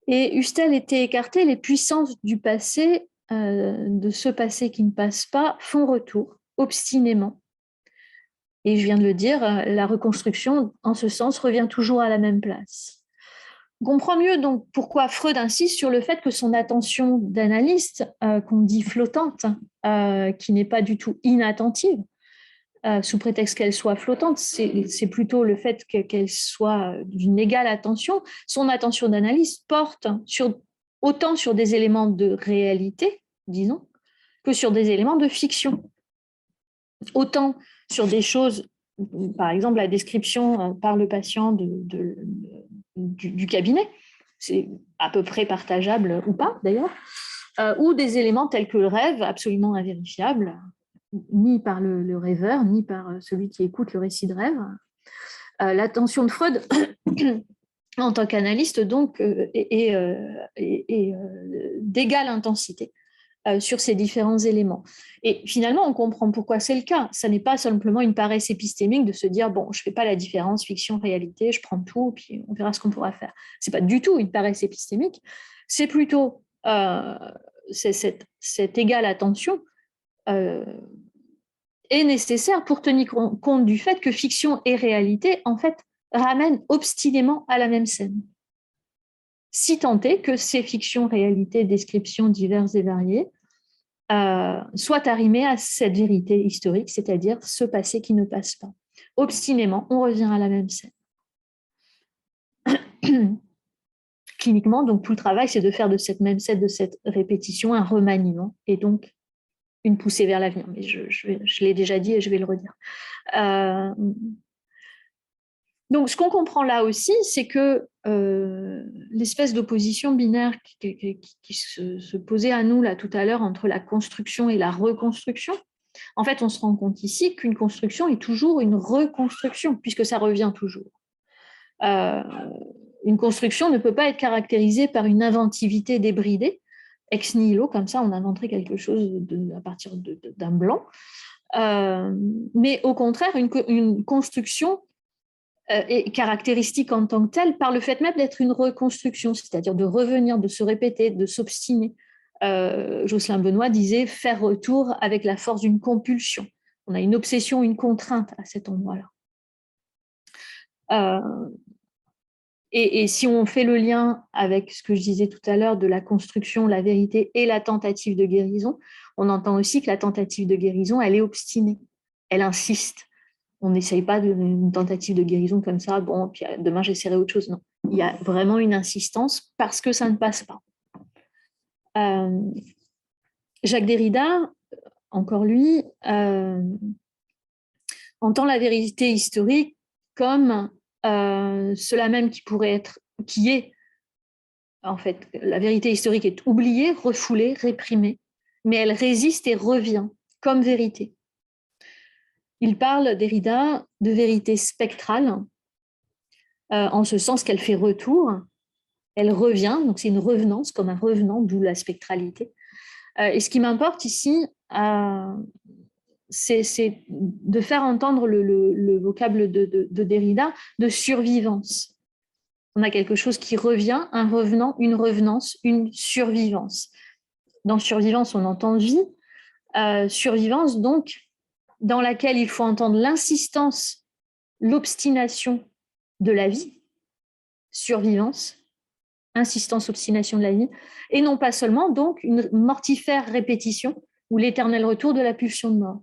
Et eussent-elles été écartées, les puissances du passé, de ce passé qui ne passe pas, font retour obstinément. Et je viens de le dire, la reconstruction, en ce sens, revient toujours à la même place. On comprend mieux donc pourquoi Freud insiste sur le fait que son attention d'analyste, qu'on dit flottante, qui n'est pas du tout inattentive, sous prétexte qu'elle soit flottante, c'est plutôt le fait qu'elle soit d'une égale attention. Son attention d'analyste porte autant sur des éléments de réalité, disons, que sur des éléments de fiction. Autant sur des choses, par exemple la description par le patient du cabinet, c'est à peu près partageable ou pas d'ailleurs, ou des éléments tels que le rêve, absolument invérifiable, ni par le rêveur, ni par celui qui écoute le récit de rêve. L'attention de Freud, en tant qu'analyste, donc, est d'égale intensité sur ces différents éléments. Et finalement, on comprend pourquoi c'est le cas. Ça n'est pas simplement une paresse épistémique de se dire, bon, je ne fais pas la différence fiction-réalité, je prends tout, puis on verra ce qu'on pourra faire. Ce n'est pas du tout une paresse épistémique, c'est plutôt cette égale attention est nécessaire pour tenir compte du fait que fiction et réalité, en fait, ramènent obstinément à la même scène. Si tant est que ces fictions, réalités, descriptions diverses et variées soient arrimées à cette vérité historique, c'est-à-dire ce passé qui ne passe pas. Obstinément, on revient à la même scène. Cliniquement, donc tout le travail, c'est de faire de cette même scène, de cette répétition, un remaniement, et donc une poussée vers l'avenir. Mais je l'ai déjà dit et je vais le redire. Donc, ce qu'on comprend là aussi, c'est que l'espèce d'opposition binaire qui se posait à nous là tout à l'heure entre la construction et la reconstruction, en fait, on se rend compte ici qu'une construction est toujours une reconstruction, puisque ça revient toujours. une construction ne peut pas être caractérisée par une inventivité débridée, ex nihilo, comme ça on inventerait quelque chose à partir d'un blanc. Mais au contraire, une construction est caractéristique en tant que telle par le fait même d'être une reconstruction, c'est-à-dire de revenir, de se répéter, de s'obstiner. Jocelyn Benoît disait faire retour avec la force d'une compulsion. On a une obsession, une contrainte à cet endroit-là. Et si on fait le lien avec ce que je disais tout à l'heure de la construction, la vérité et la tentative de guérison, on entend aussi que la tentative de guérison, elle est obstinée, elle insiste. On n'essaye pas d'une tentative de guérison comme ça, bon, puis demain j'essaierai autre chose. Non, il y a vraiment une insistance parce que ça ne passe pas. Jacques Derrida, encore lui, entend la vérité historique comme cela même qui est, en fait, la vérité historique est oubliée, refoulée, réprimée, mais elle résiste et revient comme vérité. Il parle, Derrida, de vérité spectrale, en ce sens qu'elle fait retour, elle revient, donc c'est une revenance, comme un revenant, d'où la spectralité. Et ce qui m'importe ici, c'est de faire entendre le vocable de Derrida de survivance. On a quelque chose qui revient, un revenant, une revenance, une survivance. Dans survivance, on entend vie. Survivance, donc, dans laquelle il faut entendre l'insistance, l'obstination de la vie. Survivance, insistance, obstination de la vie. Et non pas seulement, donc, une mortifère répétition ou l'éternel retour de la pulsion de mort.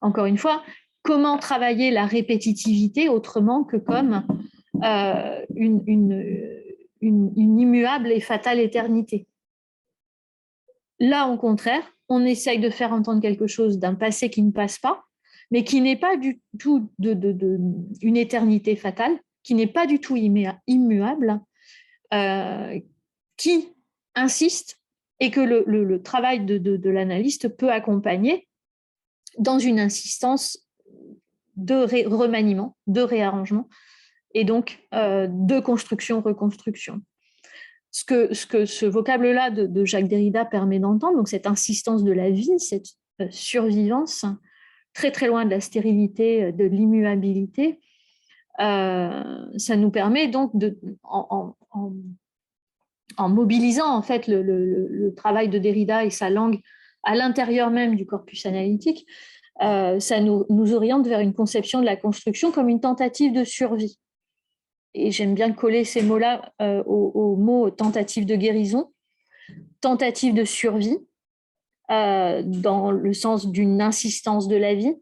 Encore une fois, comment travailler la répétitivité autrement que comme une immuable et fatale éternité. Là, au contraire, on essaye de faire entendre quelque chose d'un passé qui ne passe pas, mais qui n'est pas du tout une éternité fatale, qui n'est pas du tout immuable, qui insiste et que le travail de l'analyste peut accompagner dans une insistance de remaniement, de réarrangement, et donc de construction-reconstruction. Ce que ce vocable-là de Jacques Derrida permet d'entendre, donc cette insistance de la vie, cette survivance, très très loin de la stérilité, de l'immuabilité, ça nous permet donc, en mobilisant en fait le travail de Derrida et sa langue à l'intérieur même du corpus analytique, ça nous oriente vers une conception de la construction comme une tentative de survie. Et j'aime bien coller ces mots-là au mot tentative de guérison, tentative de survie, dans le sens d'une insistance de la vie,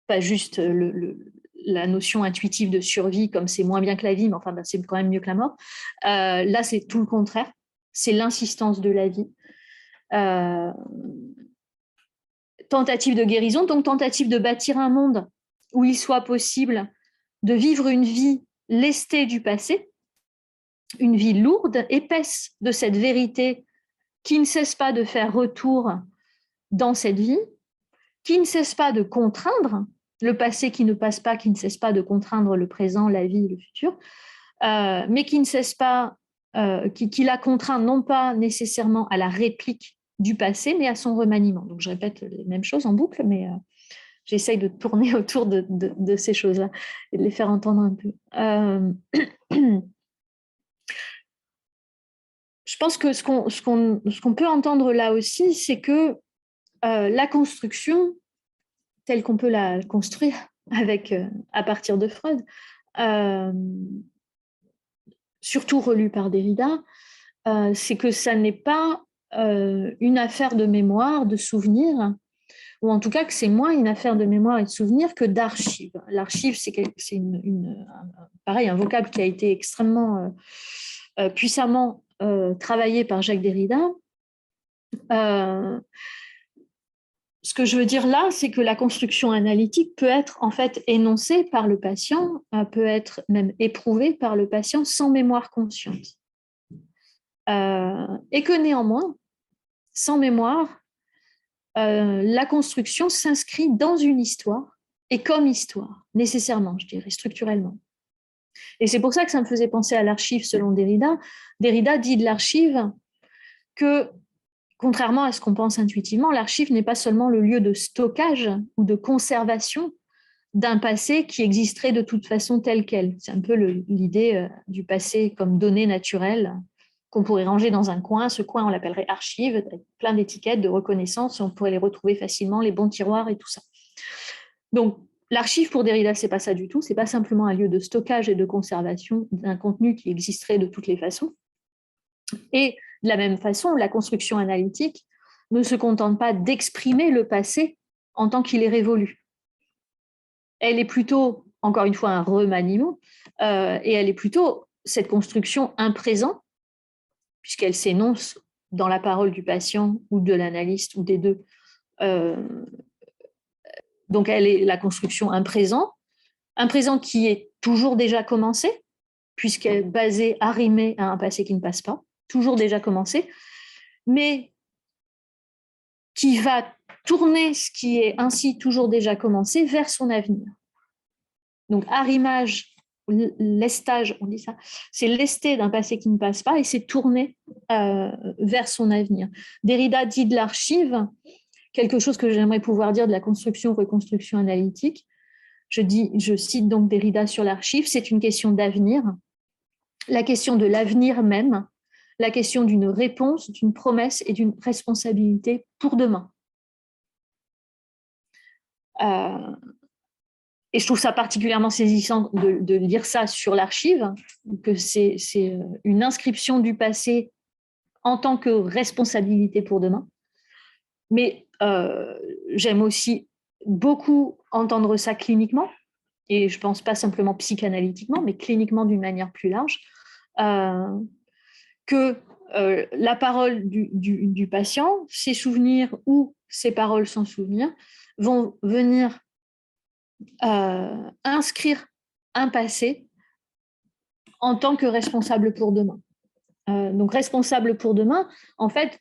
pas juste la notion intuitive de survie comme c'est moins bien que la vie, mais enfin c'est quand même mieux que la mort. Là, c'est tout le contraire, c'est l'insistance de la vie. Tentative de guérison, donc tentative de bâtir un monde où il soit possible de vivre une vie lestée du passé, une vie lourde, épaisse de cette vérité qui ne cesse pas de faire retour dans cette vie, qui ne cesse pas de contraindre le passé qui ne passe pas, qui ne cesse pas de contraindre le présent, la vie, le futur, mais qui ne cesse pas, qui la contraint non pas nécessairement à la réplique du passé, mais à son remaniement. Donc je répète les mêmes choses en boucle, mais j'essaye de tourner autour de ces choses-là et de les faire entendre un peu. Je pense que ce qu'on peut entendre là aussi, c'est que la construction, telle qu'on peut la construire à partir de Freud, surtout relue par Derrida, c'est que ça n'est pas une affaire de mémoire, de souvenir, ou en tout cas que c'est moins une affaire de mémoire et de souvenir que d'archives. L'archive, c'est pareil, un vocable qui a été extrêmement puissamment travaillé par Jacques Derrida. Ce que je veux dire là, c'est que la construction analytique peut être en fait énoncée par le patient, peut être même éprouvée par le patient sans mémoire consciente. Et que néanmoins, sans mémoire, la construction s'inscrit dans une histoire et comme histoire, nécessairement, je dirais, structurellement. Et c'est pour ça que ça me faisait penser à l'archive selon Derrida. Derrida dit de l'archive que, contrairement à ce qu'on pense intuitivement, l'archive n'est pas seulement le lieu de stockage ou de conservation d'un passé qui existerait de toute façon tel quel. C'est un peu l'idée du passé comme donnée naturelle qu'on pourrait ranger dans un coin. Ce coin, on l'appellerait archive, avec plein d'étiquettes de reconnaissance, et on pourrait les retrouver facilement, les bons tiroirs et tout ça. Donc, l'archive pour Derrida, c'est pas ça du tout. C'est pas simplement un lieu de stockage et de conservation d'un contenu qui existerait de toutes les façons. Et de la même façon, la construction analytique ne se contente pas d'exprimer le passé en tant qu'il est révolu. Elle est plutôt, encore une fois, un remaniement, et elle est plutôt cette construction un présent, puisqu'elle s'énonce dans la parole du patient ou de l'analyste ou des deux. Donc, elle est la construction un présent qui est toujours déjà commencé, puisqu'elle est basée, arrimée à un passé qui ne passe pas, toujours déjà commencé, mais qui va tourner ce qui est ainsi toujours déjà commencé vers son avenir. Donc, arrimage, lestage, on dit ça, c'est lester d'un passé qui ne passe pas et c'est tourner vers son avenir. Derrida dit de l'archive quelque chose que j'aimerais pouvoir dire de la construction-reconstruction analytique. Je cite donc Derrida sur l'archive, c'est une question d'avenir, la question de l'avenir même, la question d'une réponse, d'une promesse et d'une responsabilité pour demain. Et je trouve ça particulièrement saisissant de lire ça sur l'archive, que c'est une inscription du passé en tant que responsabilité pour demain. Mais j'aime aussi beaucoup entendre ça cliniquement, et je ne pense pas simplement psychanalytiquement, mais cliniquement d'une manière plus large, que la parole du patient, ses souvenirs ou ses paroles sans souvenir, vont venir inscrire un passé en tant que responsable pour demain. Donc, responsable pour demain, en fait,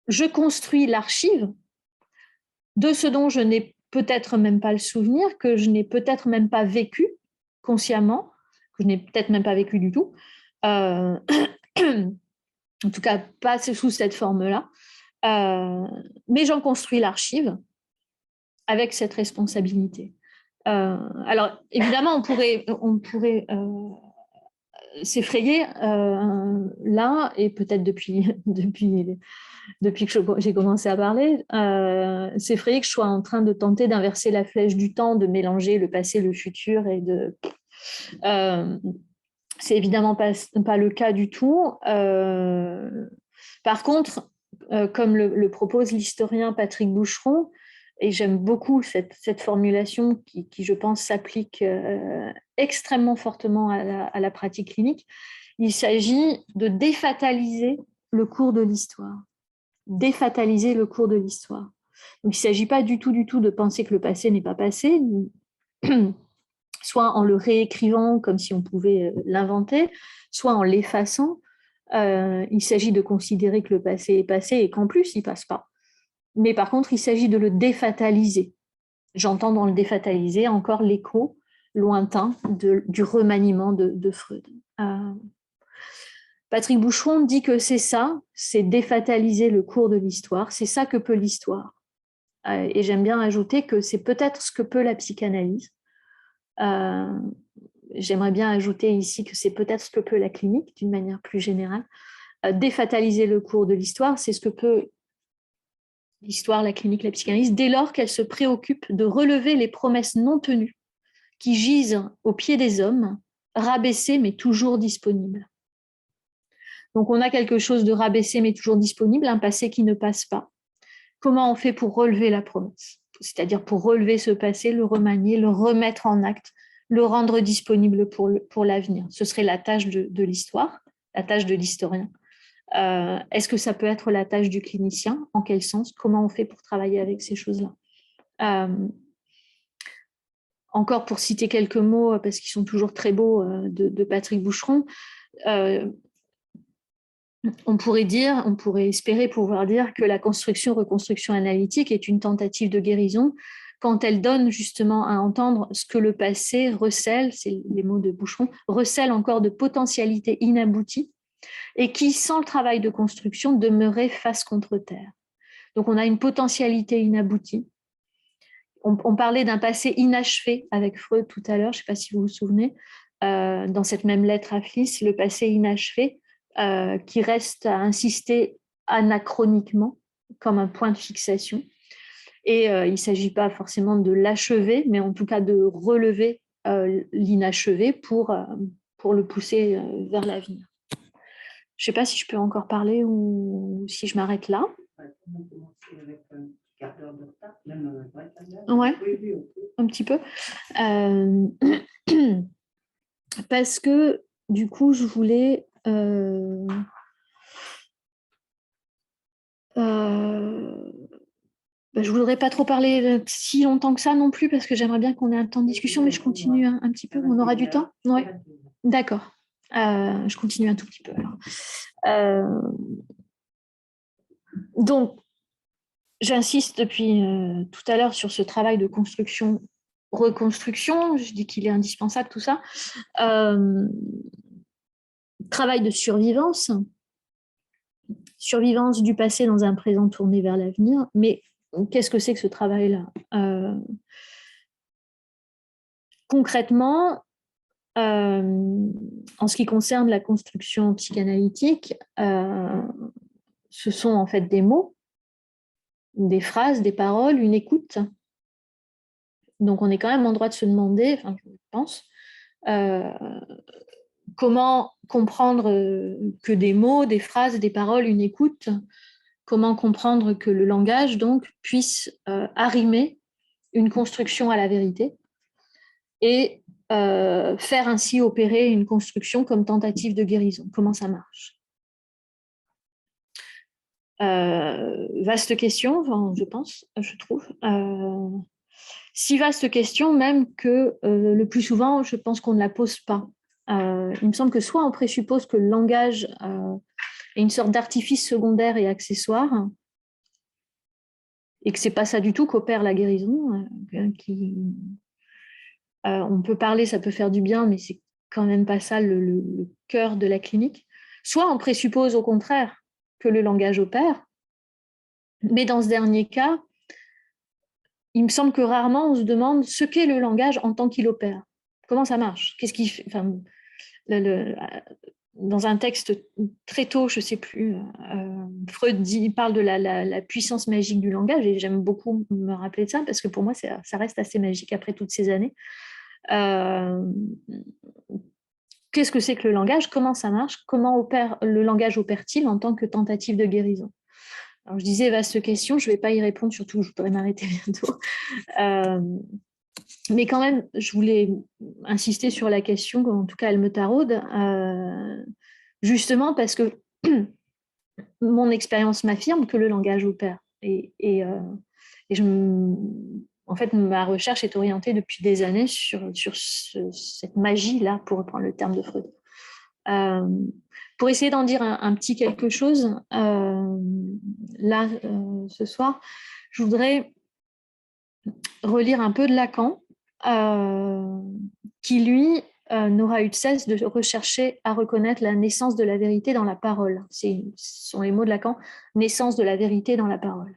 je construis l'archive de ce dont je n'ai peut-être même pas le souvenir, que je n'ai peut-être même pas vécu consciemment, que je n'ai peut-être même pas vécu du tout, en tout cas pas sous cette forme-là, mais j'en construis l'archive avec cette responsabilité. Alors, évidemment, on pourrait s'effrayer là, et peut-être depuis que j'ai commencé à parler, s'effrayer que je sois en train de tenter d'inverser la flèche du temps, de mélanger le passé, le futur, et c'est évidemment pas le cas du tout. Par contre, comme le propose l'historien Patrick Boucheron, et j'aime beaucoup cette formulation qui, je pense, s'applique extrêmement fortement à la pratique clinique, il s'agit de défataliser le cours de l'histoire. Défataliser le cours de l'histoire. Donc, il ne s'agit pas du tout de penser que le passé n'est pas passé, soit en le réécrivant comme si on pouvait l'inventer, soit en l'effaçant. Il s'agit de considérer que le passé est passé et qu'en plus, il ne passe pas. Mais par contre, il s'agit de le défataliser. J'entends dans le défataliser encore l'écho lointain du remaniement de Freud. Patrick Boucheron dit que c'est ça, c'est défataliser le cours de l'histoire, c'est ça que peut l'histoire. Et j'aime bien ajouter que c'est peut-être ce que peut la psychanalyse. J'aimerais bien ajouter ici que c'est peut-être ce que peut la clinique, d'une manière plus générale. Défataliser le cours de l'histoire, c'est ce que peut l'histoire, la clinique, la psychanalyse, dès lors qu'elle se préoccupe de relever les promesses non tenues qui gisent au pied des hommes, rabaissées mais toujours disponibles. Donc on a quelque chose de rabaissé mais toujours disponible, un passé qui ne passe pas. Comment on fait pour relever la promesse? C'est-à-dire pour relever ce passé, le remanier, le remettre en acte, le rendre disponible pour l'avenir. Ce serait la tâche de l'histoire, la tâche de l'historien. Est-ce que ça peut être la tâche du clinicien? En quel sens? Comment on fait pour travailler avec ces choses-là? Encore pour citer quelques mots, parce qu'ils sont toujours très beaux, de Patrick Boucheron, on pourrait espérer pouvoir dire que la construction-reconstruction analytique est une tentative de guérison quand elle donne justement à entendre ce que le passé recèle, c'est les mots de Boucheron, recèle encore de potentialités inabouties et qui, sans le travail de construction, demeurait face contre terre. Donc on a une potentialité inaboutie. On parlait d'un passé inachevé avec Freud tout à l'heure, je ne sais pas si vous vous souvenez, dans cette même lettre à Fliss, le passé inachevé qui reste à insister anachroniquement comme un point de fixation. Et il ne s'agit pas forcément de l'achever, mais en tout cas de relever l'inachevé pour le pousser vers l'avenir. Je ne sais pas si je peux encore parler ou si je m'arrête là. Ouais, un petit peu. Parce que du coup, je voulais je voudrais pas trop parler si longtemps que ça non plus, parce que j'aimerais bien qu'on ait un temps de discussion, mais je continue un petit peu. On aura du temps? Oui, d'accord. Je continue un tout petit peu alors. Donc, j'insiste depuis tout à l'heure sur ce travail de construction-reconstruction. Je dis qu'il est indispensable, tout ça. Travail de survivance du passé dans un présent tourné vers l'avenir. Mais qu'est-ce que c'est que ce travail-là? Concrètement, en ce qui concerne la construction psychanalytique, ce sont en fait des mots, des phrases, des paroles, une écoute. Donc on est quand même en droit de se demander, enfin je pense, comment comprendre que des mots, des phrases, des paroles, une écoute, comment comprendre que le langage donc puisse arrimer une construction à la vérité et faire ainsi opérer une construction comme tentative de guérison. Comment ça marche? Vaste question, je pense, je trouve. Si vaste question même que le plus souvent, je pense qu'on ne la pose pas. Il me semble que soit on présuppose que le langage est une sorte d'artifice secondaire et accessoire, et que ce n'est pas ça du tout qu'opère la guérison. On peut parler, ça peut faire du bien, mais c'est quand même pas ça le cœur de la clinique. Soit on présuppose au contraire que le langage opère, mais dans ce dernier cas, il me semble que rarement on se demande ce qu'est le langage en tant qu'il opère. Comment ça marche? Qu'est-ce qu'il fait? Enfin, dans un texte très tôt, je ne sais plus, Freud parle de la puissance magique du langage, et j'aime beaucoup me rappeler de ça parce que pour moi, ça reste assez magique après toutes ces années. Qu'est-ce que c'est que le langage? Comment ça marche? Comment le langage opère-t-il en tant que tentative de guérison? Alors, je disais vaste question, je ne vais pas y répondre, surtout je voudrais m'arrêter bientôt. Mais quand même, je voulais insister sur la question, en tout cas elle me taraude, justement parce que mon expérience m'affirme que le langage opère. En fait, ma recherche est orientée depuis des années sur cette magie-là, pour reprendre le terme de Freud. Pour essayer d'en dire un petit quelque chose, là, ce soir, je voudrais relire un peu de Lacan, qui, lui, n'aura eu de cesse de rechercher à reconnaître la naissance de la vérité dans la parole. Ce sont les mots de Lacan, naissance de la vérité dans la parole.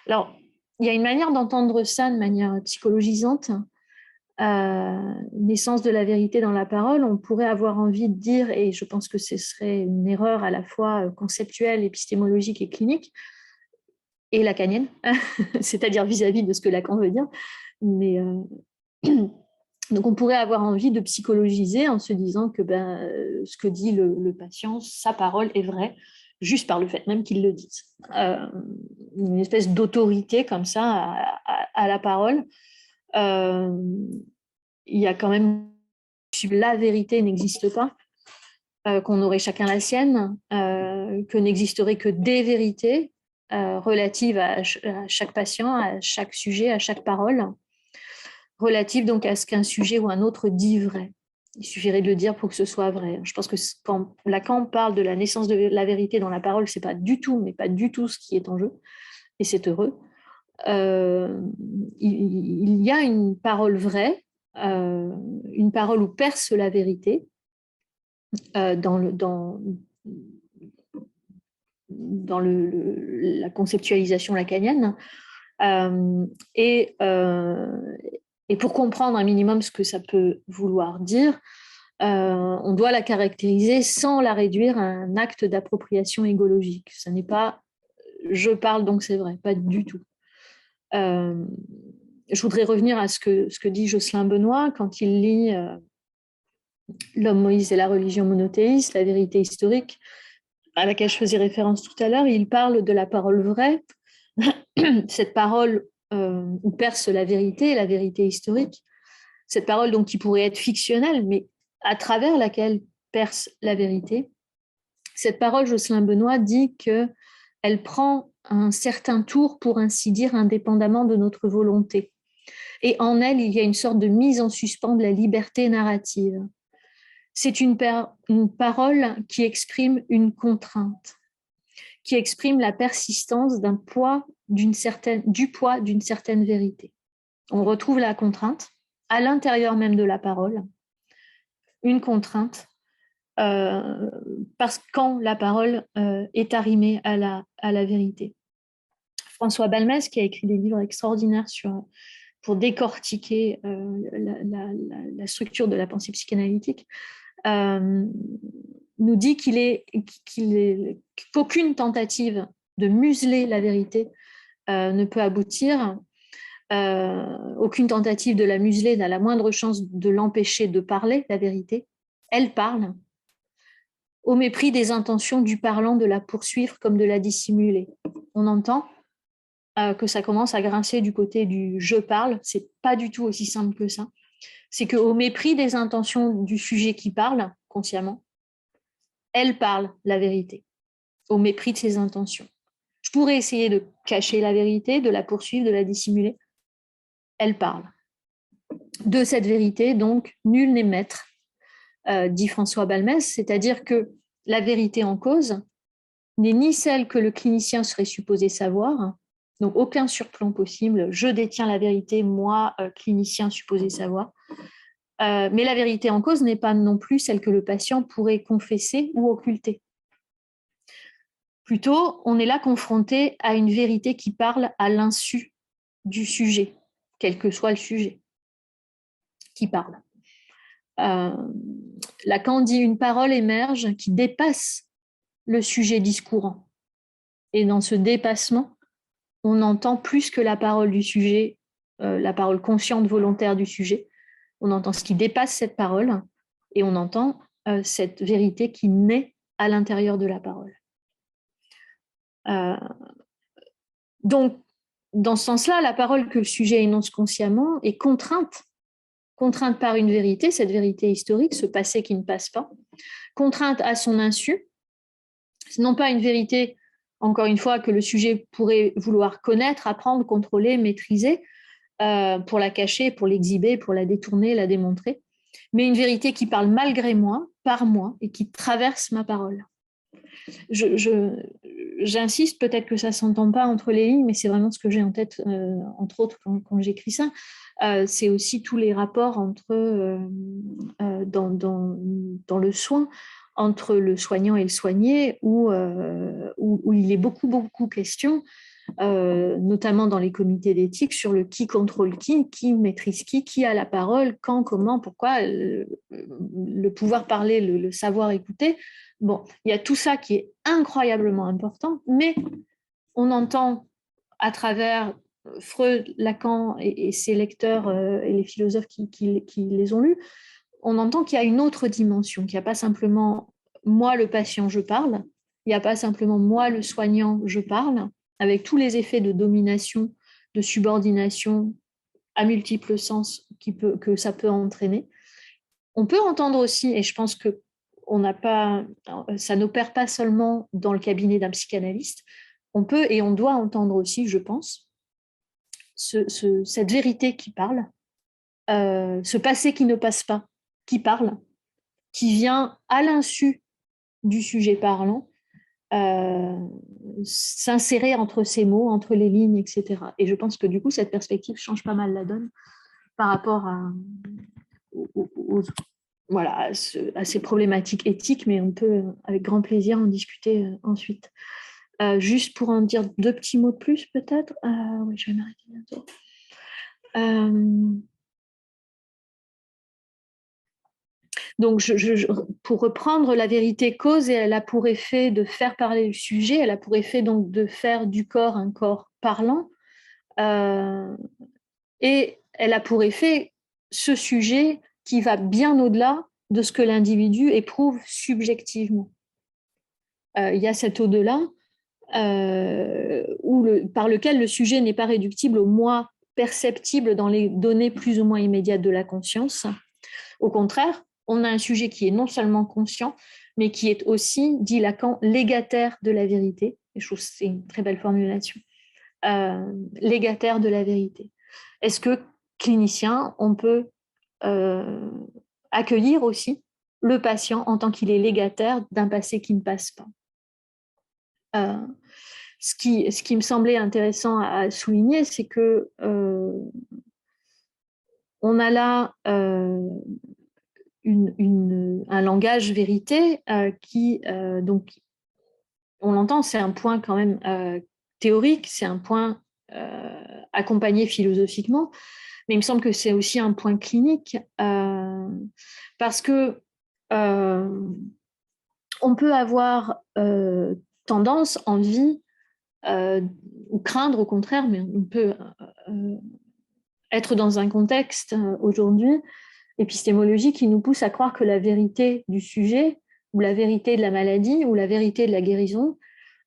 Alors, il y a une manière d'entendre ça de manière psychologisante, naissance de la vérité dans la parole. On pourrait avoir envie de dire, et je pense que ce serait une erreur à la fois conceptuelle, épistémologique et clinique, et lacanienne, c'est-à-dire vis-à-vis de ce que Lacan veut dire. Mais, donc on pourrait avoir envie de psychologiser en se disant que ce que dit le patient, sa parole est vraie, juste par le fait même qu'il le dise. Une espèce d'autorité comme ça à la parole. Il y a quand même la vérité n'existe pas, qu'on aurait chacun la sienne, que n'existerait que des vérités relatives à chaque patient, à chaque sujet, à chaque parole, relatives donc à ce qu'un sujet ou un autre dit vrai. Il suffirait de le dire pour que ce soit vrai. Je pense que quand Lacan parle de la naissance de la vérité dans la parole, c'est pas du tout, mais pas du tout ce qui est en jeu, et c'est heureux. il y a une parole vraie, une parole où perce la vérité dans la conceptualisation lacanienne. Et pour comprendre un minimum ce que ça peut vouloir dire, on doit la caractériser sans la réduire à un acte d'appropriation égologique. Ce n'est pas « je parle donc c'est vrai », pas du tout. Je voudrais revenir à ce que dit Jocelyn Benoît quand il lit L'homme Moïse et la religion monothéiste, la vérité historique, à laquelle je faisais référence tout à l'heure. Il parle de la parole vraie, cette parole où perce la vérité historique, cette parole donc qui pourrait être fictionnelle, mais à travers laquelle perce la vérité. Cette parole, Jocelyn Benoît dit qu'elle prend un certain tour, pour ainsi dire, indépendamment de notre volonté. Et en elle, il y a une sorte de mise en suspens de la liberté narrative. C'est une parole qui exprime une contrainte, qui exprime la persistance du poids d'une certaine vérité. On retrouve la contrainte à l'intérieur même de la parole, une contrainte, parce que quand la parole est arrimée à la vérité. François Balmès, qui a écrit des livres extraordinaires pour décortiquer la structure de la pensée psychanalytique, nous dit qu'aucune tentative de museler la vérité ne peut aboutir. Aucune tentative de la museler n'a la moindre chance de l'empêcher de parler la vérité. Elle parle, au mépris des intentions du parlant de la poursuivre comme de la dissimuler. On entend que ça commence à grincer du côté du « je parle », c'est pas du tout aussi simple que ça. C'est qu'au mépris des intentions du sujet qui parle, consciemment, elle parle la vérité, au mépris de ses intentions. Je pourrais essayer de cacher la vérité, de la poursuivre, de la dissimuler. Elle parle. De cette vérité, donc, nul n'est maître, dit François Balmès, c'est-à-dire que la vérité en cause n'est ni celle que le clinicien serait supposé savoir, donc aucun surplomb possible, je détiens la vérité, moi, clinicien supposé savoir, mais la vérité en cause n'est pas non plus celle que le patient pourrait confesser ou occulter. Plutôt, on est là confronté à une vérité qui parle à l'insu du sujet, quel que soit le sujet qui parle. Lacan dit une parole émerge qui dépasse le sujet discourant. Et dans ce dépassement, on entend plus que la parole du sujet, la parole consciente, volontaire du sujet. On entend ce qui dépasse cette parole et on entend cette vérité qui naît à l'intérieur de la parole. Donc, dans ce sens-là, la parole que le sujet énonce consciemment est contrainte par une vérité, cette vérité historique, ce passé qui ne passe pas, contrainte à son insu, non pas une vérité, encore une fois, que le sujet pourrait vouloir connaître, apprendre, contrôler, maîtriser, pour la cacher, pour l'exhiber, pour la détourner, la démontrer, mais une vérité qui parle malgré moi, par moi, et qui traverse ma parole. J'insiste, peut-être que ça ne s'entend pas entre les lignes, mais c'est vraiment ce que j'ai en tête, entre autres, quand j'écris ça. C'est aussi tous les rapports dans le soin, entre le soignant et le soigné, où il est beaucoup question, notamment dans les comités d'éthique, sur le qui contrôle qui maîtrise qui a la parole, quand, comment, pourquoi, le pouvoir parler, le savoir écouter. Bon, il y a tout ça qui est incroyablement important, mais on entend à travers Freud, Lacan et ses lecteurs et les philosophes qui les ont lus, on entend qu'il y a une autre dimension, qu'il n'y a pas simplement moi le patient je parle, il n'y a pas simplement moi le soignant je parle, avec tous les effets de domination, de subordination à multiples sens que ça peut entraîner. On peut entendre aussi, et je pense que ça n'opère pas seulement dans le cabinet d'un psychanalyste, on peut et on doit entendre aussi, je pense, cette vérité qui parle, ce passé qui ne passe pas, qui parle, qui vient à l'insu du sujet parlant, s'insérer entre ces mots, entre les lignes, etc. Et je pense que du coup, cette perspective change pas mal la donne par rapport voilà, à ces problématiques éthiques, mais on peut avec grand plaisir en discuter ensuite. Juste pour en dire 2 petits mots de plus, peut-être. Oui, je vais m'arrêter bientôt. Donc, pour reprendre, la vérité cause et elle a pour effet de faire parler le sujet, elle a pour effet donc de faire du corps un corps parlant, et elle a pour effet ce sujet qui va bien au-delà de ce que l'individu éprouve subjectivement. Il y a cet au-delà par lequel le sujet n'est pas réductible au moi perceptible dans les données plus ou moins immédiates de la conscience. Au contraire, on a un sujet qui est non seulement conscient, mais qui est aussi, dit Lacan, légataire de la vérité. Et je trouve que c'est une très belle formulation. Légataire de la vérité. Est-ce que, clinicien, on peut accueillir aussi le patient en tant qu'il est légataire d'un passé qui ne passe pas? Ce qui me semblait intéressant à souligner, c'est que on a là un langage vérité qui, donc, on l'entend, c'est un point quand même théorique, c'est un point accompagné philosophiquement, mais il me semble que c'est aussi un point clinique parce que on peut avoir tendance, envie, ou craindre au contraire, mais on peut être dans un contexte aujourd'hui épistémologique qui nous pousse à croire que la vérité du sujet, ou la vérité de la maladie, ou la vérité de la guérison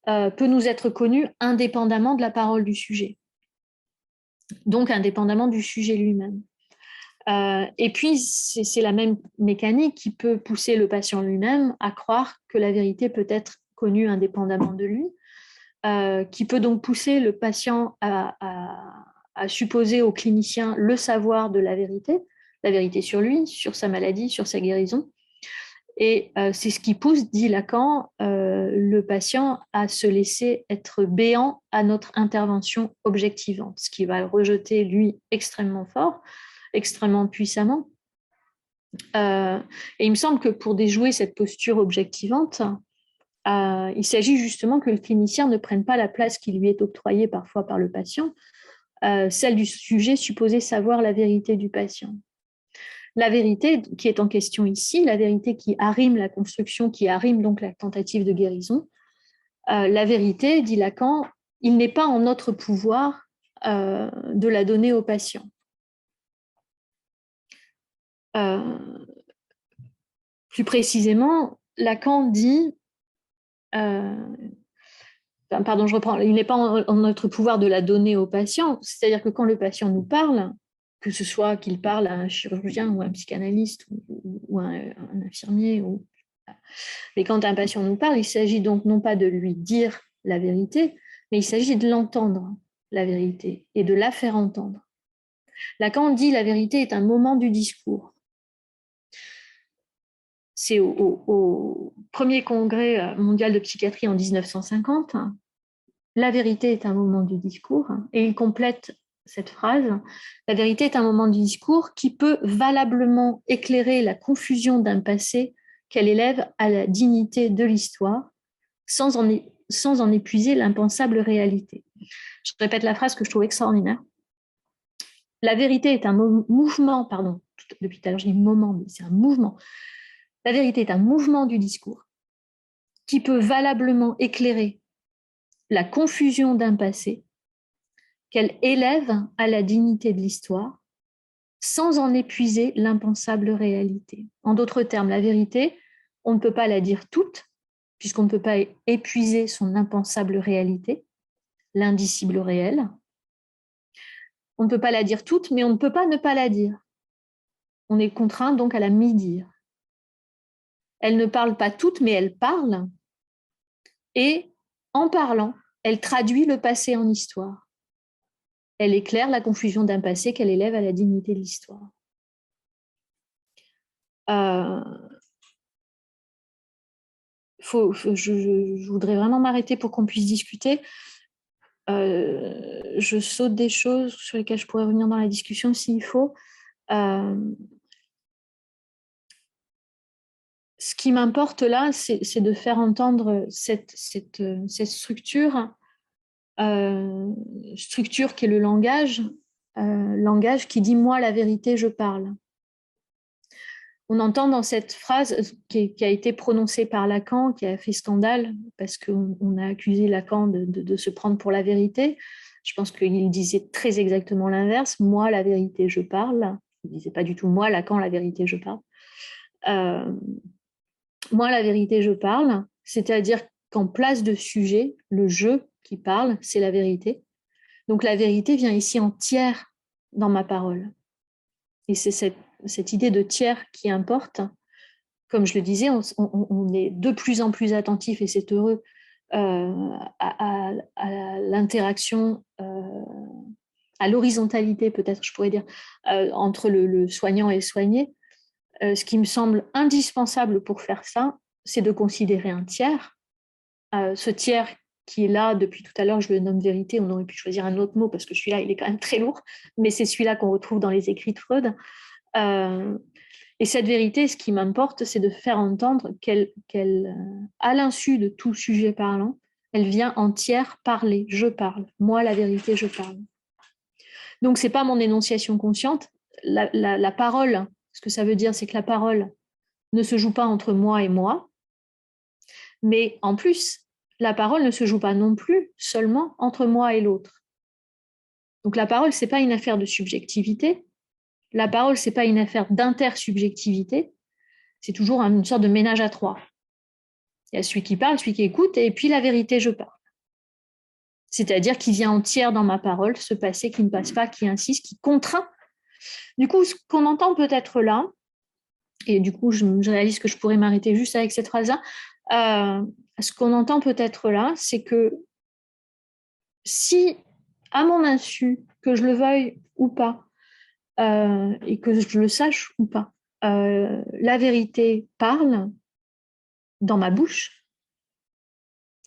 peut nous être connue indépendamment de la parole du sujet, donc indépendamment du sujet lui-même. Et puis, c'est la même mécanique qui peut pousser le patient lui-même à croire que la vérité peut être connue indépendamment de lui, qui peut donc pousser le patient à supposer au clinicien le savoir de la vérité sur lui, sur sa maladie, sur sa guérison. Et c'est ce qui pousse, dit Lacan, le patient à se laisser être béant à notre intervention objectivante, ce qui va le rejeter, lui, extrêmement fort, extrêmement puissamment. Et il me semble que pour déjouer cette posture objectivante, il s'agit justement que le clinicien ne prenne pas la place qui lui est octroyée parfois par le patient, celle du sujet supposé savoir la vérité du patient. La vérité qui est en question ici, la vérité qui arrime la construction, qui arrime donc la tentative de guérison, la vérité, dit Lacan, il n'est pas en notre pouvoir de la donner au patient. Plus précisément, Lacan dit, pardon, je reprends, il n'est pas en notre pouvoir de la donner au patient, c'est-à-dire que quand le patient nous parle, que ce soit qu'il parle à un chirurgien ou à un psychanalyste ou à un infirmier, mais quand un patient nous parle, il s'agit donc non pas de lui dire la vérité, mais il s'agit de l'entendre, la vérité, et de la faire entendre. Lacan dit la vérité est un moment du discours. C'est au premier congrès mondial de psychiatrie en 1950. La vérité est un moment du discours, et il complète cette phrase, la vérité est un moment du discours qui peut valablement éclairer la confusion d'un passé qu'elle élève à la dignité de l'histoire, sans en épuiser l'impensable réalité. Je répète la phrase que je trouve extraordinaire. La vérité est un mouvement, pardon, depuis tout à l'heure je dis moment, mais c'est un mouvement. La vérité est un mouvement du discours qui peut valablement éclairer la confusion d'un passé qu'elle élève à la dignité de l'histoire, sans en épuiser l'impensable réalité. En d'autres termes, la vérité, on ne peut pas la dire toute, puisqu'on ne peut pas épuiser son impensable réalité, l'indicible réel. On ne peut pas la dire toute, mais on ne peut pas ne pas la dire. On est contraint donc à la mi-dire. Elle ne parle pas toute, mais elle parle, et en parlant, elle traduit le passé en histoire. Elle éclaire la confusion d'un passé qu'elle élève à la dignité de l'histoire. je voudrais vraiment m'arrêter pour qu'on puisse discuter. Je saute des choses sur lesquelles je pourrais revenir dans la discussion s'il faut. Ce qui m'importe là, c'est de faire entendre cette structure, structure qui est le langage qui dit « moi, la vérité, je parle ». On entend dans cette phrase qui a été prononcée par Lacan, qui a fait scandale, parce qu'on a accusé Lacan de se prendre pour la vérité. Je pense qu'il disait très exactement l'inverse. « Moi, la vérité, je parle ». Il ne disait pas du tout « moi, Lacan, la vérité, je parle ». Moi, la vérité, je parle, c'est-à-dire qu'en place de sujet, le je qui parle, c'est la vérité. Donc la vérité vient ici en tiers dans ma parole. Et c'est cette idée de tiers qui importe. Comme je le disais, on est de plus en plus attentif, et c'est heureux, à l'interaction, à l'horizontalité peut-être, je pourrais dire, entre le soignant et le soigné. Ce qui me semble indispensable pour faire ça, c'est de considérer un tiers. Ce tiers qui est là depuis tout à l'heure, je le nomme vérité, on aurait pu choisir un autre mot parce que celui-là, il est quand même très lourd, mais c'est celui-là qu'on retrouve dans les écrits de Freud. Et cette vérité, ce qui m'importe, c'est de faire entendre qu'elle, à l'insu de tout sujet parlant, elle vient en tiers parler, je parle. Moi, la vérité, je parle. Donc, ce n'est pas mon énonciation consciente. La parole, ce que ça veut dire, c'est que la parole ne se joue pas entre moi et moi, mais en plus, la parole ne se joue pas non plus seulement entre moi et l'autre. Donc la parole, ce n'est pas une affaire de subjectivité, la parole, ce n'est pas une affaire d'intersubjectivité, c'est toujours une sorte de ménage à trois. Il y a celui qui parle, celui qui écoute, et puis la vérité, je parle. C'est-à-dire qu'il vient en tiers dans ma parole, ce passé qui ne passe pas, qui insiste, qui contraint. Du coup, ce qu'on entend peut-être là, et du coup, je réalise que je pourrais m'arrêter juste avec cette phrase-là, ce qu'on entend peut-être là, c'est que si, à mon insu, que je le veuille ou pas, et que je le sache ou pas, la vérité parle dans ma bouche,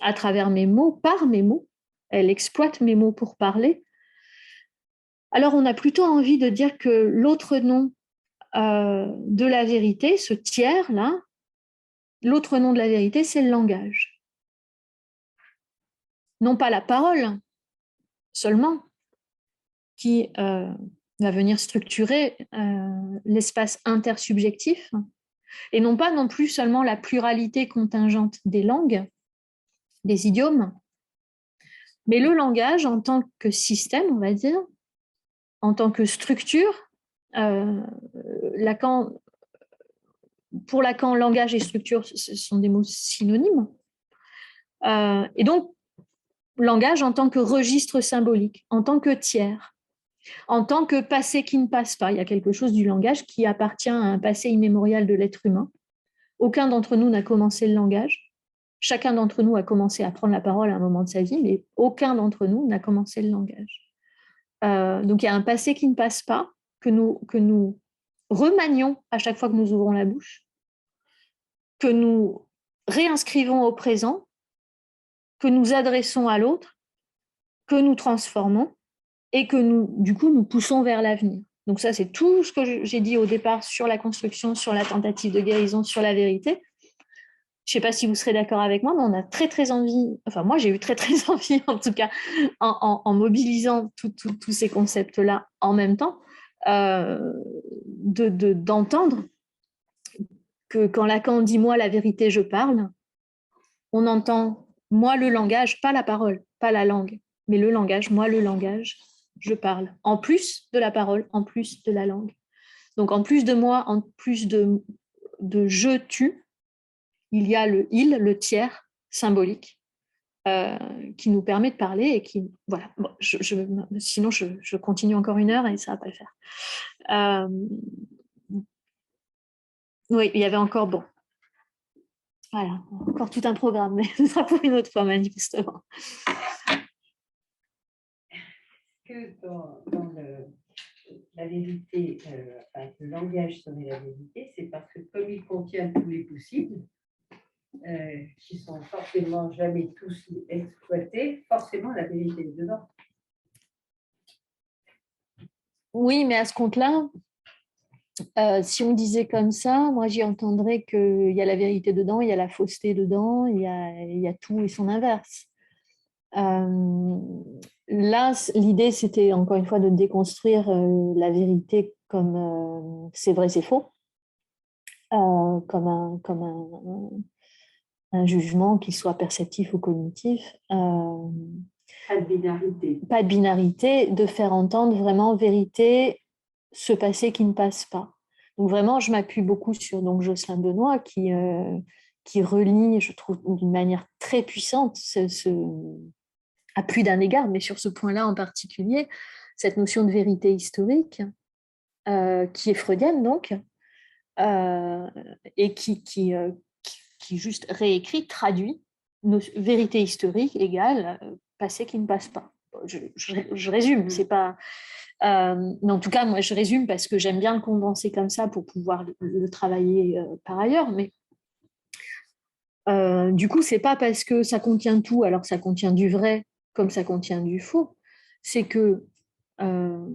à travers mes mots, par mes mots, elle exploite mes mots pour parler, alors on a plutôt envie de dire que l'autre nom de la vérité, ce tiers-là, l'autre nom de la vérité, c'est le langage. Non pas la parole seulement, qui va venir structurer l'espace intersubjectif, et non pas non plus seulement la pluralité contingente des langues, des idiomes, mais le langage en tant que système, on va dire, en tant que structure. Pour Lacan, langage et structure, ce sont des mots synonymes. Et donc, langage en tant que registre symbolique, en tant que tiers, en tant que passé qui ne passe pas. Il y a quelque chose du langage qui appartient à un passé immémorial de l'être humain. Aucun d'entre nous n'a commencé le langage. Chacun d'entre nous a commencé à prendre la parole à un moment de sa vie, mais aucun d'entre nous n'a commencé le langage. Donc il y a un passé qui ne passe pas, que nous remanions à chaque fois que nous ouvrons la bouche, que nous réinscrivons au présent, que nous adressons à l'autre, que nous transformons et que du coup, nous poussons vers l'avenir. Donc ça, c'est tout ce que j'ai dit au départ sur la construction, sur la tentative de guérison, sur la vérité. Je ne sais pas si vous serez d'accord avec moi, mais on a très envie, enfin moi j'ai eu très envie en tout cas, en mobilisant tous ces concepts-là en même temps, d'entendre que quand Lacan dit « moi la vérité je parle », on entend « moi le langage », pas la parole, pas la langue, mais le langage, moi le langage, je parle, en plus de la parole, en plus de la langue. Donc en plus de moi, en plus de je, tu, il y a le tiers symbolique qui nous permet de parler et qui, voilà, bon, sinon je continue encore une heure et ça ne va pas le faire. Oui, il y avait encore, bon, voilà, encore tout un programme, mais ce sera pour une autre fois manifestement. Que dans la vérité, le langage serait la vérité, c'est parce que comme il contient tous les possibles, qui sont forcément jamais tous exploités, forcément la vérité est dedans. Oui, mais à ce compte-là, si on disait comme ça, moi j'y entendrais qu'il y a la vérité dedans, il y a la fausseté dedans, il y a tout et son inverse. Là, l'idée, c'était encore une fois de déconstruire la vérité comme c'est vrai, c'est faux, comme un jugement, qu'il soit perceptif ou cognitif. Pas de binarité. Pas de binarité, de faire entendre vraiment vérité, ce passé qui ne passe pas. Donc vraiment, je m'appuie beaucoup sur donc, Jocelyn Benoît qui relie, je trouve, d'une manière très puissante, à plus d'un égard, mais sur ce point-là en particulier, cette notion de vérité historique, qui est freudienne donc, et qui juste réécrit, traduit nos vérité historique égale passé qui ne passe pas. Je résume, c'est pas. Mais en tout cas, moi, je résume parce que j'aime bien le condenser comme ça pour pouvoir le travailler par ailleurs. Mais du coup, c'est pas parce que ça contient tout, alors ça contient du vrai comme ça contient du faux. C'est que on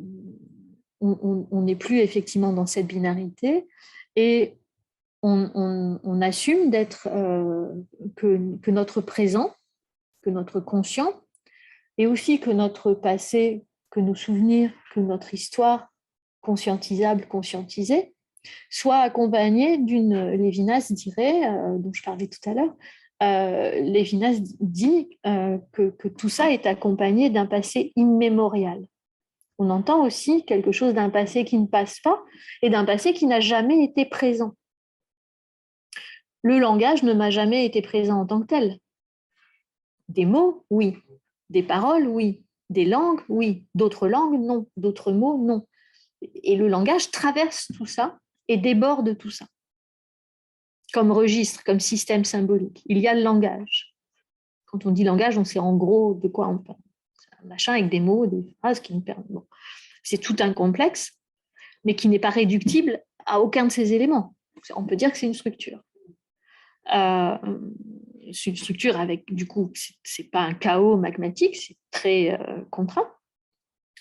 n'est plus effectivement dans cette binarité et on assume d'être que notre présent, que notre conscient, et aussi que notre passé, que nos souvenirs, que notre histoire conscientisable, conscientisée, soit accompagnée d'une, Lévinas dirait, dont je parlais tout à l'heure, Lévinas dit que tout ça est accompagné d'un passé immémorial. On entend aussi quelque chose d'un passé qui ne passe pas et d'un passé qui n'a jamais été présent. Le langage ne m'a jamais été présent en tant que tel. Des mots, oui. Des paroles, oui. Des langues, oui. D'autres langues, non. D'autres mots, non. Et le langage traverse tout ça et déborde tout ça. Comme registre, comme système symbolique. Il y a le langage. Quand on dit langage, on sait en gros de quoi on parle. C'est un machin avec des mots, des phrases qui nous permettent. Bon. C'est tout un complexe, mais qui n'est pas réductible à aucun de ces éléments. On peut dire que c'est une structure. C'est une structure avec, du coup, c'est pas un chaos magmatique, c'est très contraint,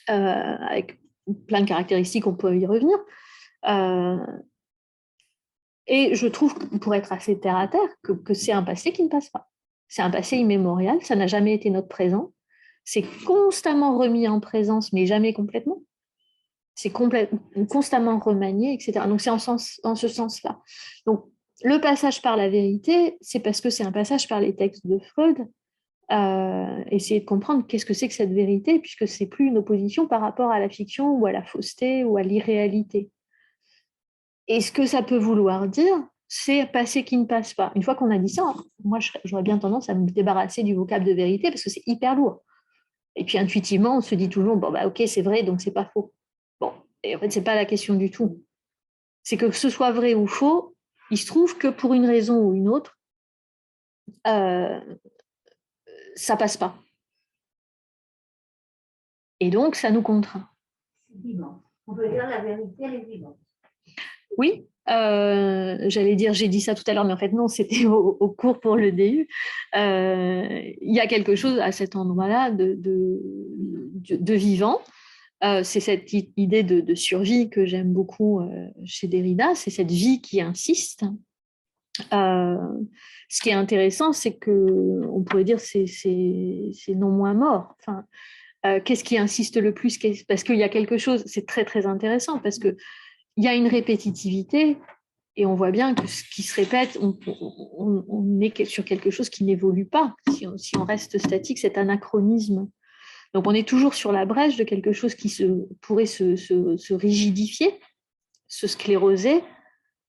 avec plein de caractéristiques, on peut y revenir. Et je trouve, pour être assez terre à terre, que c'est un passé qui ne passe pas. C'est un passé immémorial, ça n'a jamais été notre présent. C'est constamment remis en présence, mais jamais complètement. C'est constamment remanié, etc. Donc c'est en ce sens-là. Donc le passage par la vérité, c'est parce que c'est un passage par les textes de Freud. Essayer de comprendre qu'est-ce que c'est que cette vérité, puisque c'est plus une opposition par rapport à la fiction ou à la fausseté ou à l'irréalité. Et ce que ça peut vouloir dire, c'est passé qui ne passe pas. Une fois qu'on a dit ça, moi j'aurais bien tendance à me débarrasser du vocable de vérité parce que c'est hyper lourd. Et puis intuitivement, on se dit toujours, bon bah ok, c'est vrai, donc c'est pas faux. Bon, et en fait, c'est pas la question du tout. C'est que ce soit vrai ou faux, il se trouve que pour une raison ou une autre, ça passe pas. Et donc, ça nous contraint. C'est vivant. On peut dire la vérité, elle est vivante. Oui, j'allais dire, j'ai dit ça tout à l'heure, mais en fait non, c'était au cours pour le DU. Il y a quelque chose à cet endroit-là de vivant. C'est cette idée de survie que j'aime beaucoup chez Derrida, c'est cette vie qui insiste. Ce qui est intéressant, c'est que on pourrait dire c'est non moins mort. Enfin, qu'est-ce qui insiste le plus? Parce qu'il y a quelque chose, c'est très très intéressant parce que il y a une répétitivité et on voit bien que ce qui se répète, on est sur quelque chose qui n'évolue pas. Si on reste statique, c'est anachronisme. Donc on est toujours sur la brèche de quelque chose qui pourrait se rigidifier, se scléroser,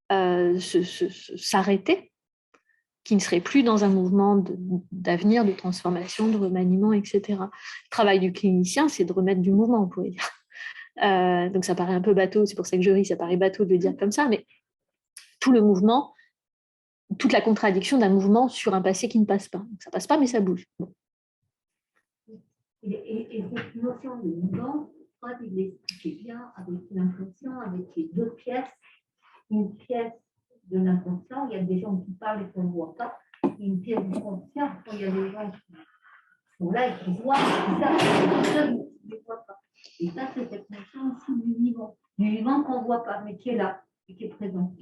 s'arrêter, qui ne serait plus dans un mouvement d'avenir, de transformation, de remaniement, etc. Le travail du clinicien, c'est de remettre du mouvement, on pourrait dire. Donc ça paraît un peu bateau, c'est pour ça que je ris, ça paraît bateau de le dire comme ça, mais tout le mouvement, toute la contradiction d'un mouvement sur un passé qui ne passe pas. Donc, ça passe pas, mais ça bouge. Bon. Et cette notion de mouvement, Freud, il l'expliquait bien avec l'inconscient, avec les deux pièces. Une pièce de l'inconscient, il y a des gens qui parlent et qu'on ne voit pas. une pièce de conscience quand il y a des gens qui sont là et qui voient, et ça, personne ne les voit pas. Et ça, c'est cette notion aussi du vivant qu'on ne voit pas, mais qui est là et qui est présent.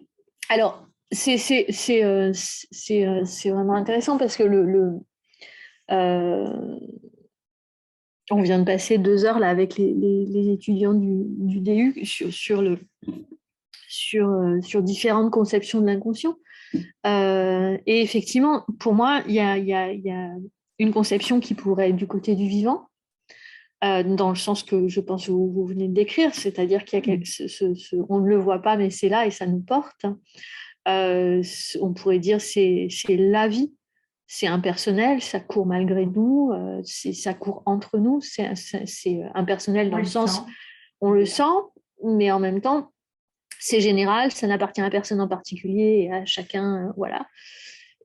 Alors, c'est vraiment intéressant parce que on vient de passer 2 heures là avec les étudiants du DU sur différentes conceptions de l'inconscient. Et effectivement, pour moi, il y a une conception qui pourrait être du côté du vivant, dans le sens que je pense que vous venez de décrire, c'est-à-dire qu'il y a on ne le voit pas, mais c'est là et ça nous porte. On pourrait dire c'est la vie, c'est impersonnel, ça court malgré nous, ça court entre nous, c'est impersonnel dans le sens on le sent, mais en même temps c'est général, ça n'appartient à personne en particulier et à chacun, voilà.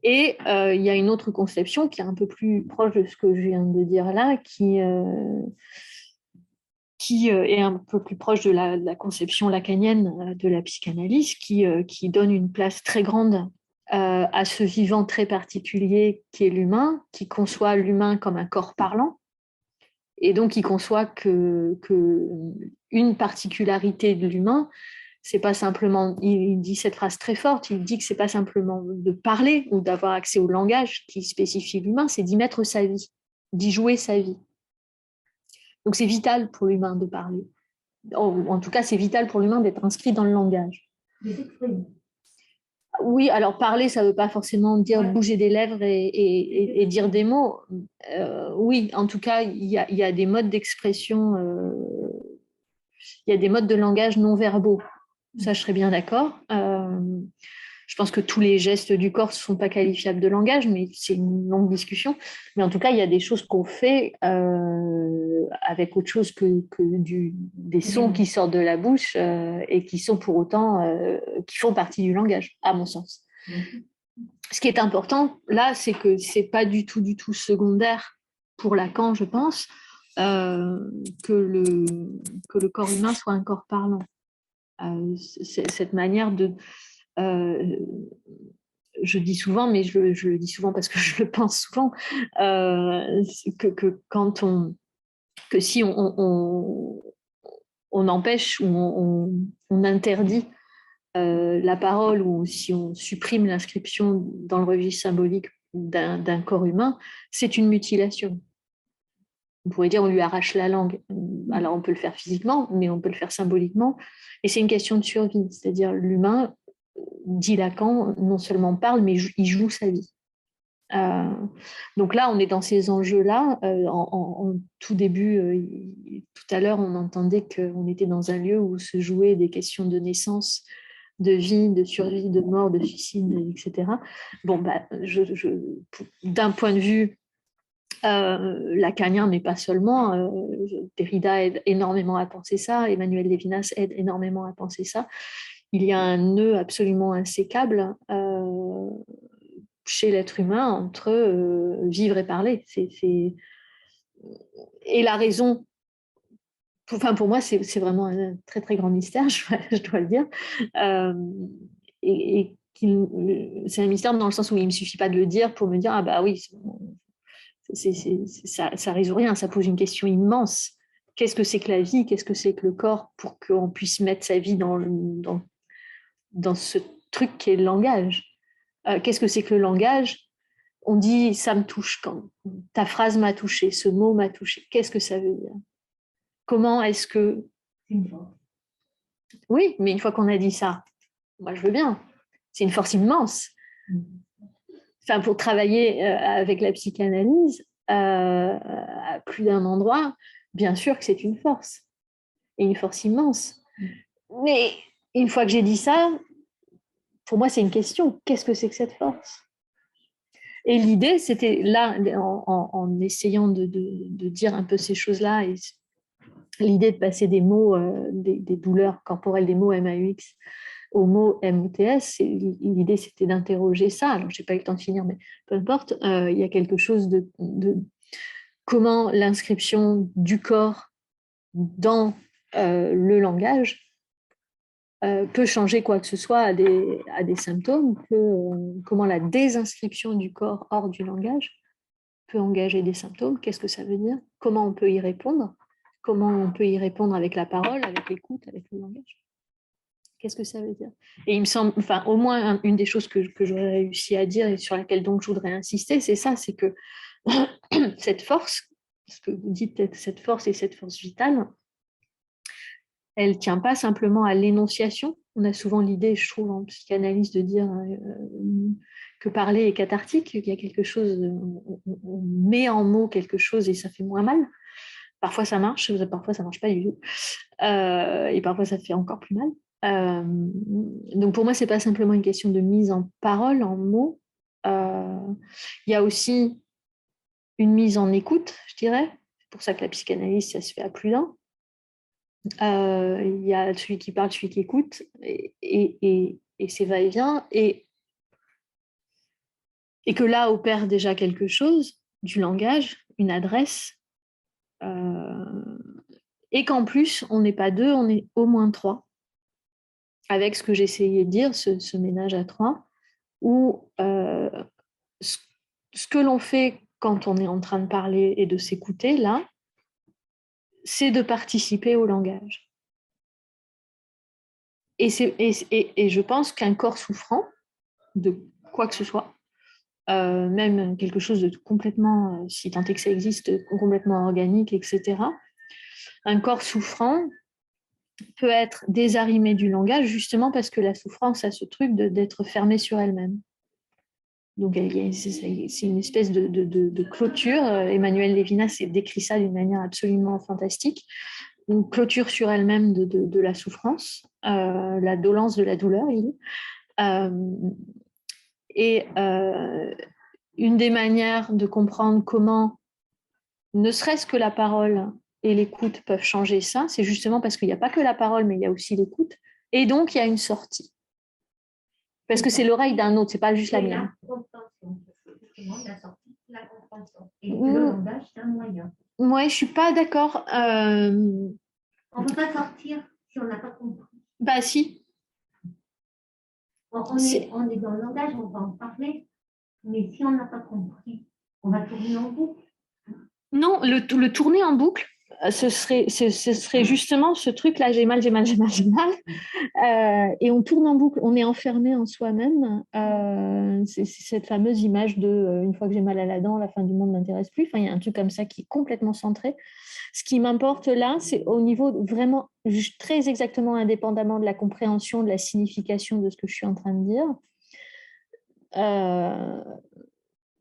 Et il y a une autre conception qui est un peu plus proche de ce que je viens de dire là, qui est un peu plus proche de la conception lacanienne de la psychanalyse, qui donne une place très grande à ce vivant très particulier qui est l'humain, qui conçoit l'humain comme un corps parlant, et donc qui conçoit que une particularité de l'humain, c'est pas simplement, il dit cette phrase très forte, il dit que c'est pas simplement de parler ou d'avoir accès au langage qui spécifie l'humain, c'est d'y mettre sa vie, d'y jouer sa vie. Donc c'est vital pour l'humain de parler. En tout cas, c'est vital pour l'humain d'être inscrit dans le langage. Oui, alors parler, ça ne veut pas forcément dire bouger des lèvres et dire des mots. Oui, en tout cas, il y a des modes d'expression, il y a des modes de langage non verbaux. Ça, je serais bien d'accord. Je pense que tous les gestes du corps ne sont pas qualifiables de langage, mais c'est une longue discussion. Mais en tout cas, il y a des choses qu'on fait avec autre chose que des sons qui sortent de la bouche et qui sont pour autant, qui font partie du langage, à mon sens. Ce qui est important, là, c'est que ce n'est pas du tout secondaire pour Lacan, je pense, que le corps humain soit un corps parlant. Cette manière de... je dis souvent, mais je le dis souvent parce que je le pense souvent, que si on empêche ou on interdit la parole ou si on supprime l'inscription dans le registre symbolique d'un corps humain, c'est une mutilation. On pourrait dire on lui arrache la langue. Alors on peut le faire physiquement, mais on peut le faire symboliquement. Et c'est une question de survie. C'est-à-dire l'humain, dit Lacan, non seulement parle, mais il joue sa vie. Donc là, on est dans ces enjeux-là. En tout début, tout à l'heure, on entendait qu'on était dans un lieu où se jouaient des questions de naissance, de vie, de survie, de mort, de suicide, etc. Bon, d'un point de vue lacanien, mais pas seulement, Derrida aide énormément à penser ça, Emmanuel Levinas aide énormément à penser ça. Il y a un nœud absolument insécable chez l'être humain entre vivre et parler. Et la raison, pour moi, c'est vraiment un très très grand mystère, je dois le dire. C'est un mystère dans le sens où il ne me suffit pas de le dire pour me dire, ah bah oui, ça résout rien, ça pose une question immense. Qu'est-ce que c'est que la vie? Qu'est-ce que c'est que le corps pour qu'on puisse mettre sa vie dans ce truc qui est le langage? Qu'est-ce que c'est que le langage? On dit ça me touche quand ta phrase m'a touché, ce mot m'a touché. Qu'est-ce que ça veut dire? Comment est-ce que... Oui, mais une fois qu'on a dit ça, moi je veux bien. C'est une force immense. Enfin, pour travailler avec la psychanalyse à plus d'un endroit, bien sûr que c'est une force, et une force immense. Mais une fois que j'ai dit ça, pour moi, c'est une question. Qu'est-ce que c'est que cette force? Et l'idée, c'était là, en essayant de dire un peu ces choses-là, et l'idée de passer des mots, des douleurs corporelles, des mots MAUX, au mot MOTS, l'idée c'était d'interroger ça. Alors, je n'ai pas eu le temps de finir, mais peu importe. Il y a quelque chose de comment l'inscription du corps dans le langage peut changer quoi que ce soit à des symptômes, comment la désinscription du corps hors du langage peut engager des symptômes, qu'est-ce que ça veut dire, comment on peut y répondre, comment on peut y répondre avec la parole, avec l'écoute, avec le langage. Qu'est-ce que ça veut dire? Et il me semble, enfin, au moins, une des choses que j'aurais réussi à dire et sur laquelle donc je voudrais insister, c'est ça, c'est que cette force, ce que vous dites peut-être, cette force vitale, elle ne tient pas simplement à l'énonciation. On a souvent l'idée, je trouve, en psychanalyse, de dire que parler est cathartique, qu'il y a quelque chose, on met en mots quelque chose et ça fait moins mal. Parfois ça marche, parfois ça ne marche pas du tout. Et parfois ça fait encore plus mal. Donc pour moi, ce n'est pas simplement une question de mise en parole, en mots. Il y a aussi une mise en écoute, je dirais. C'est pour ça que la psychanalyse, ça se fait à plus d'un. Il y a celui qui parle, celui qui écoute, et c'est va-et-vient, et que là opère déjà quelque chose, du langage, une adresse, et qu'en plus, on n'est pas deux, on est au moins trois, avec ce que j'essayais de dire, ce ménage à trois, où ce que l'on fait quand on est en train de parler et de s'écouter, là, c'est de participer au langage. Et je pense qu'un corps souffrant, de quoi que ce soit, même quelque chose de complètement, si tant est que ça existe, complètement organique, etc., un corps souffrant peut être désarrimé du langage justement parce que la souffrance a ce truc d'être fermée sur elle-même. Donc, c'est une espèce de clôture. Emmanuel Lévinas décrit ça d'une manière absolument fantastique. Une clôture sur elle-même de la souffrance, la dolence de la douleur, il dit. Une des manières de comprendre comment, ne serait-ce que la parole et l'écoute peuvent changer ça, c'est justement parce qu'il n'y a pas que la parole, mais il y a aussi l'écoute. Et donc, il y a une sortie. Parce que c'est l'oreille d'un autre, c'est pas juste la mienne. La sortie, la compréhension. Et le langage, c'est un moyen. Moi, je ne suis pas d'accord. On ne peut pas sortir si on n'a pas compris. Bah si. On est dans le langage, on va en parler, mais si on n'a pas compris, on va tourner en boucle. Non, le tourner en boucle, ce serait justement ce truc-là, j'ai mal. Et on tourne en boucle, on est enfermé en soi-même. C'est cette fameuse image de une fois que j'ai mal à la dent, la fin du monde ne m'intéresse plus. Enfin, il y a un truc comme ça qui est complètement centré. Ce qui m'importe là, c'est au niveau vraiment très exactement indépendamment de la compréhension, de la signification de ce que je suis en train de dire.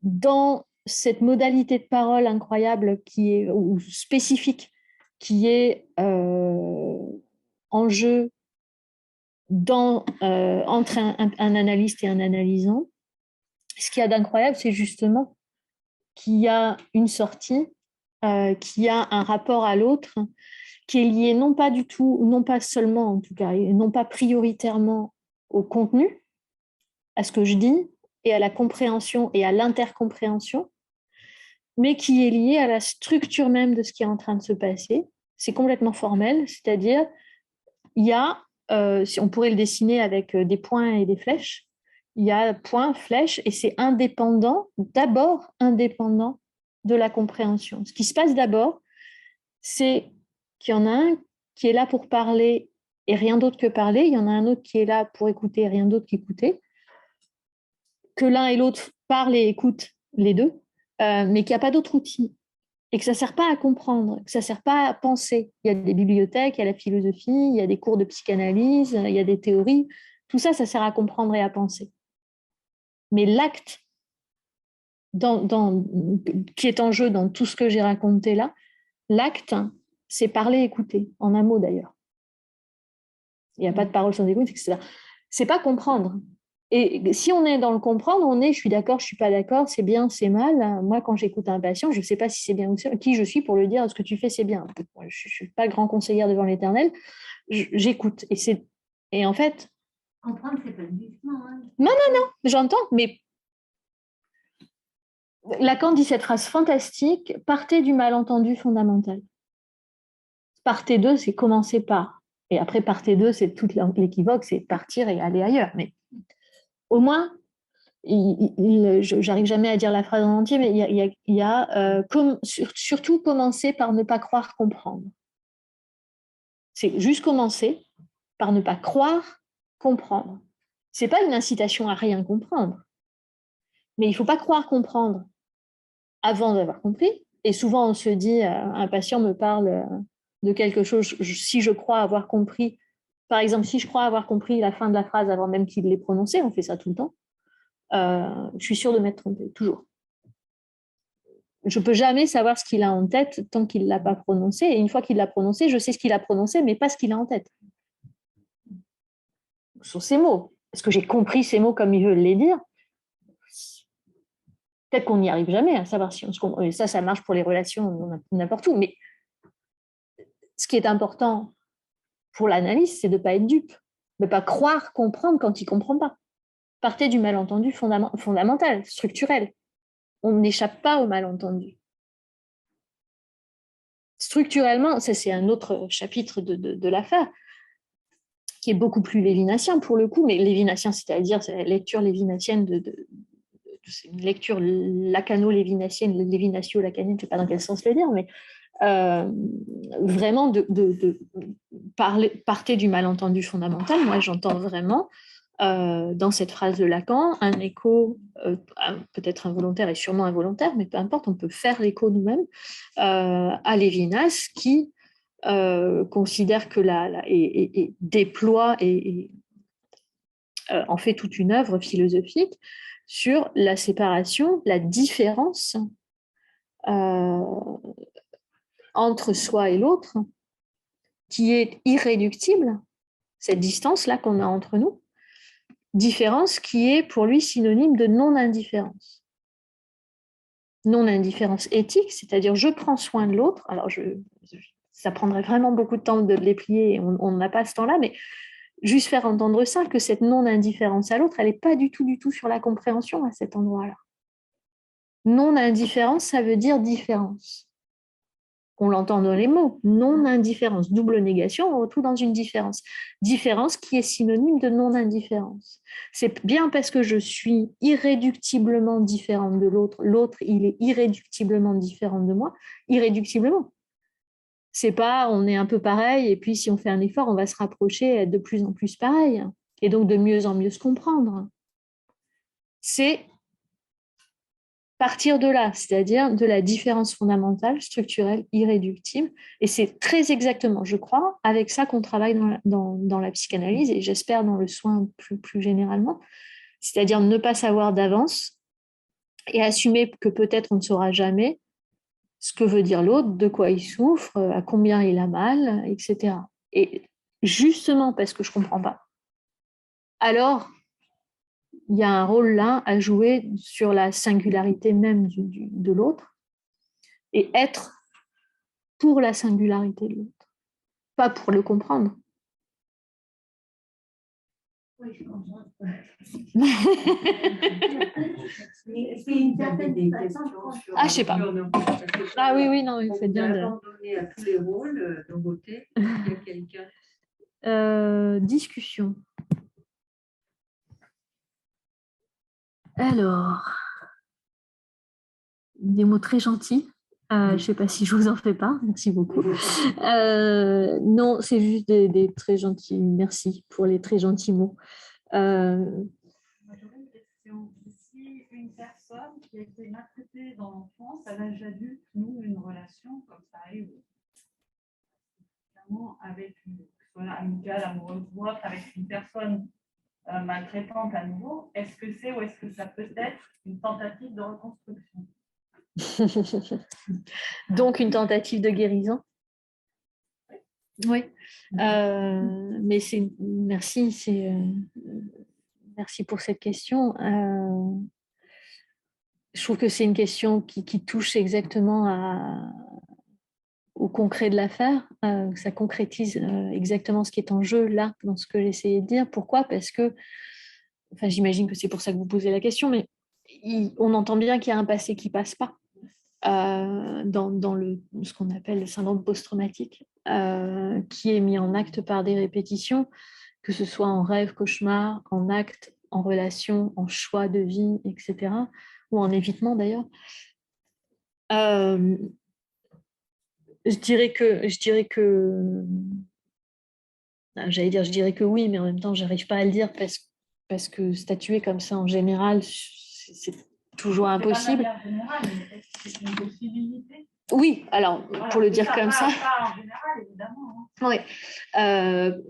Dans cette modalité de parole incroyable ou spécifique qui est en jeu entre un analyste et un analysant, ce qu'il y a d'incroyable, c'est justement qu'il y a une sortie, qu'il y a un rapport à l'autre qui est lié non pas du tout, non pas seulement en tout cas, non pas prioritairement au contenu, à ce que je dis, et à la compréhension et à l'intercompréhension, mais qui est lié à la structure même de ce qui est en train de se passer. C'est complètement formel, c'est-à-dire, il y a, si on pourrait le dessiner avec des points et des flèches, il y a point, flèche, et c'est d'abord indépendant de la compréhension. Ce qui se passe d'abord, c'est qu'il y en a un qui est là pour parler et rien d'autre que parler, il y en a un autre qui est là pour écouter et rien d'autre qu'écouter, que l'un et l'autre parlent et écoutent les deux, mais qu'il n'y a pas d'autre outil, et que ça ne sert pas à comprendre, que ça ne sert pas à penser. Il y a des bibliothèques, il y a la philosophie, il y a des cours de psychanalyse, il y a des théories, tout ça, ça sert à comprendre et à penser. Mais l'acte qui est en jeu dans tout ce que j'ai raconté là, l'acte, c'est parler, écouter, en un mot d'ailleurs. Il n'y a pas de parole sans écoute, etc. C'est pas comprendre. Et si on est dans le comprendre, je suis d'accord, je ne suis pas d'accord, c'est bien, c'est mal. Moi, quand j'écoute un patient, je ne sais pas si c'est bien ou c'est qui je suis pour lui dire ce que tu fais, c'est bien. Je ne suis pas grand conseillère devant l'Éternel. J'écoute. Et en fait... Comprendre, c'est pas le jugement. Hein. Non, j'entends, mais Lacan dit cette phrase fantastique, partez du malentendu fondamental. Partez d'eux, c'est commencer par. Et après, partez d'eux, c'est tout l'équivoque, c'est partir et aller ailleurs. Mais au moins, j'arrive jamais à dire la phrase en entier, mais il y a surtout commencer par ne pas croire comprendre. C'est juste commencer par ne pas croire comprendre. C'est pas une incitation à rien comprendre, mais il faut pas croire comprendre avant d'avoir compris. Et souvent, on se dit, un patient me parle de quelque chose, si je crois avoir compris, par exemple, si je crois avoir compris la fin de la phrase avant même qu'il l'ait prononcée, on fait ça tout le temps, je suis sûre de m'être trompée, toujours. Je ne peux jamais savoir ce qu'il a en tête tant qu'il ne l'a pas prononcé. Et une fois qu'il l'a prononcé, je sais ce qu'il a prononcé, mais pas ce qu'il a en tête. Sur ces mots. Est-ce que j'ai compris ces mots comme il veut les dire? Peut-être qu'on n'y arrive jamais à savoir si on se comprend. Et ça marche pour les relations n'importe où. Mais ce qui est important pour l'analyse, c'est de ne pas être dupe, de ne pas croire comprendre quand il ne comprend pas. Partez du malentendu fondamental, structurel. On n'échappe pas au malentendu. Structurellement, ça c'est un autre chapitre de l'affaire, qui est beaucoup plus lévinassien pour le coup, mais lévinassien, c'est-à-dire c'est la lecture lévinassienne c'est une lecture lacano-lévinassienne, lévinatio-lacanienne, je ne sais pas dans quel sens le dire, mais vraiment partez du malentendu fondamental. Moi, j'entends vraiment dans cette phrase de Lacan un écho, peut-être involontaire et sûrement involontaire, mais peu importe, on peut faire l'écho nous-mêmes à Lévinas qui considère que et déploie et en fait toute une œuvre philosophique sur la séparation, la différence entre soi et l'autre, qui est irréductible, cette distance-là qu'on a entre nous, différence qui est pour lui synonyme de non-indifférence. Non-indifférence éthique, c'est-à-dire je prends soin de l'autre, alors ça prendrait vraiment beaucoup de temps de les plier, on n'a pas ce temps-là, mais juste faire entendre ça, que cette non-indifférence à l'autre, elle n'est pas du tout sur la compréhension à cet endroit-là. Non-indifférence, ça veut dire différence. On l'entend dans les mots. Non-indifférence, double négation, on retrouve dans une différence. Différence qui est synonyme de non-indifférence. C'est bien parce que je suis irréductiblement différente de l'autre, l'autre, il est irréductiblement différent de moi, irréductiblement. C'est pas on est un peu pareil et puis si on fait un effort, on va se rapprocher et être de plus en plus pareil et donc de mieux en mieux se comprendre. C'est partir de là, c'est-à-dire de la différence fondamentale, structurelle, irréductible. Et c'est très exactement, je crois, avec ça qu'on travaille dans la psychanalyse et j'espère dans le soin plus généralement, c'est-à-dire ne pas savoir d'avance et assumer que peut-être on ne saura jamais ce que veut dire l'autre, de quoi il souffre, à combien il a mal, etc. Et justement parce que je ne comprends pas, alors il y a un rôle là à jouer sur la singularité même de l'autre et être pour la singularité de l'autre, pas pour le comprendre. Oui, je comprends. C'est une certaine façon. Ah, je sais pas. Ah oui, non, il fait bien de... abandonner à tous les rôles, Dorothée, il y a quelqu'un. Discussion. Alors, des mots très gentils. Je ne sais pas si je vous en fais pas. Merci beaucoup. Non, c'est juste des très gentils. Merci pour les très gentils mots. J'aurais une question. Si une personne qui a été maltraitée dans l'enfance, à l'âge adulte, noue une relation, comme ça arrive avec soit amicale, amoureuse ou autre, avec une personne maltraitante à nouveau, est-ce que c'est ou est-ce que ça peut être une tentative de reconstruction? Donc, une tentative de guérison. Oui. Mais merci, merci pour cette question. Je trouve que c'est une question qui touche exactement au concret de l'affaire. Ça concrétise exactement ce qui est en jeu là, dans ce que j'essayais de dire. Pourquoi? Parce que, enfin, j'imagine que c'est pour ça que vous posez la question, mais on entend bien qu'il y a un passé qui ne passe pas. ce qu'on appelle le syndrome post-traumatique, qui est mis en acte par des répétitions, que ce soit en rêve, cauchemar, en acte, en relation, en choix de vie, etc., ou en évitement d'ailleurs. Je dirais que oui, mais en même temps, j'arrive pas à le dire parce que statuer comme ça en général, c'est toujours impossible. Pas de manière générale, mais est-ce que c'est une possibilité? Oui, alors, Voilà, pour le c'est dire comme ça. Pas en général, évidemment. Oui.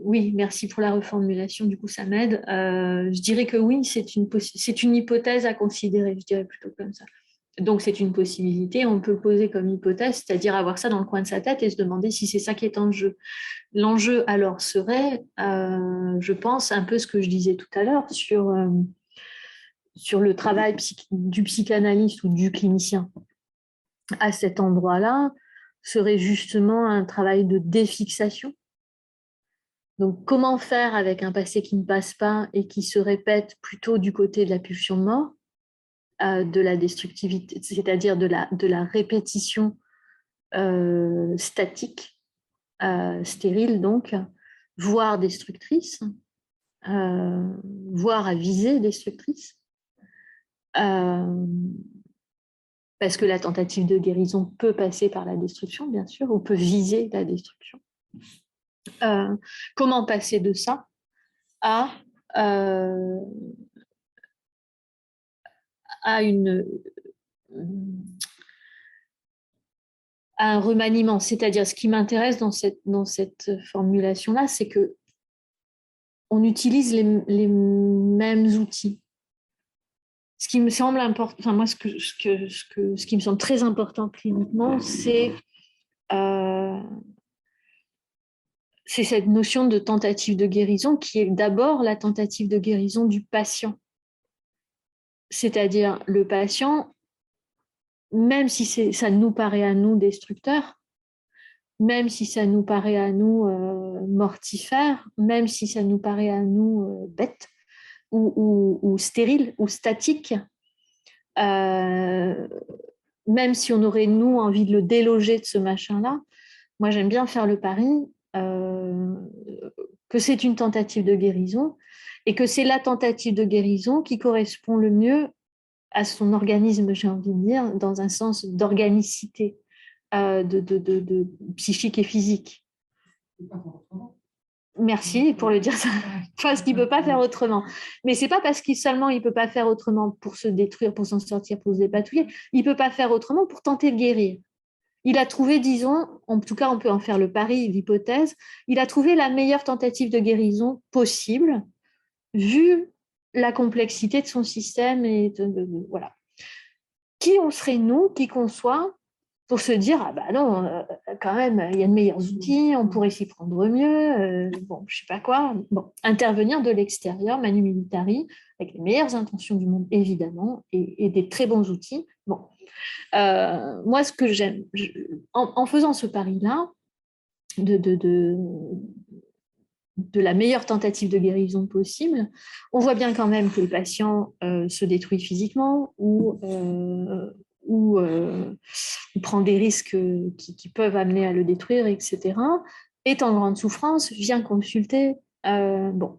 Oui, merci pour la reformulation, du coup, ça m'aide. Je dirais que oui, c'est une hypothèse à considérer, je dirais plutôt comme ça. Donc, c'est une possibilité, on peut le poser comme hypothèse, c'est-à-dire avoir ça dans le coin de sa tête et se demander si c'est ça qui est en jeu. L'enjeu, alors, serait, je pense, un peu ce que je disais tout à l'heure sur le travail du psychanalyste ou du clinicien. À cet endroit-là, serait justement un travail de défixation. Donc, comment faire avec un passé qui ne passe pas et qui se répète plutôt du côté de la pulsion de mort, de la destructivité, c'est-à-dire de la répétition statique, stérile donc, voire destructrice, voire à visée destructrice, parce que la tentative de guérison peut passer par la destruction, bien sûr, ou peut viser la destruction. Comment passer de ça à un remaniement, c'est-à-dire ce qui m'intéresse dans cette formulation-là, c'est que on utilise les mêmes outils. Ce qui me semble important, enfin moi, ce qui me semble très important cliniquement, c'est cette notion de tentative de guérison qui est d'abord la tentative de guérison du patient. C'est-à-dire le patient, même si ça nous paraît à nous destructeur, même si ça nous paraît à nous mortifère, même si ça nous paraît à nous bête ou stérile ou statique, même si on aurait, nous, envie de le déloger de ce machin-là, moi, j'aime bien faire le pari que c'est une tentative de guérison et que c'est la tentative de guérison qui correspond le mieux à son organisme, j'ai envie de dire, dans un sens d'organicité de psychique et physique. Merci pour le dire ça, parce qu'il ne peut pas faire autrement. Mais ce n'est pas parce qu'il seulement il ne peut pas faire autrement pour se détruire, pour s'en sortir, pour se dépatouiller. Il ne peut pas faire autrement pour tenter de guérir. Il a trouvé, disons, en tout cas on peut en faire le pari, l'hypothèse, il a trouvé la meilleure tentative de guérison possible, vu la complexité de son système. Et voilà. Qui on serait, nous, qui qu'on soit, pour se dire, ah bah non, quand même, il y a de meilleurs outils, on pourrait s'y prendre mieux, bon, je sais pas quoi. Bon, intervenir de l'extérieur, manu militari, avec les meilleures intentions du monde, évidemment, et des très bons outils. Bon. Moi, ce que j'aime, en faisant ce pari-là, de la meilleure tentative de guérison possible, on voit bien quand même que le patient se détruit physiquement ou prend des risques qui peuvent amener à le détruire, etc., est en grande souffrance, vient consulter. Bon.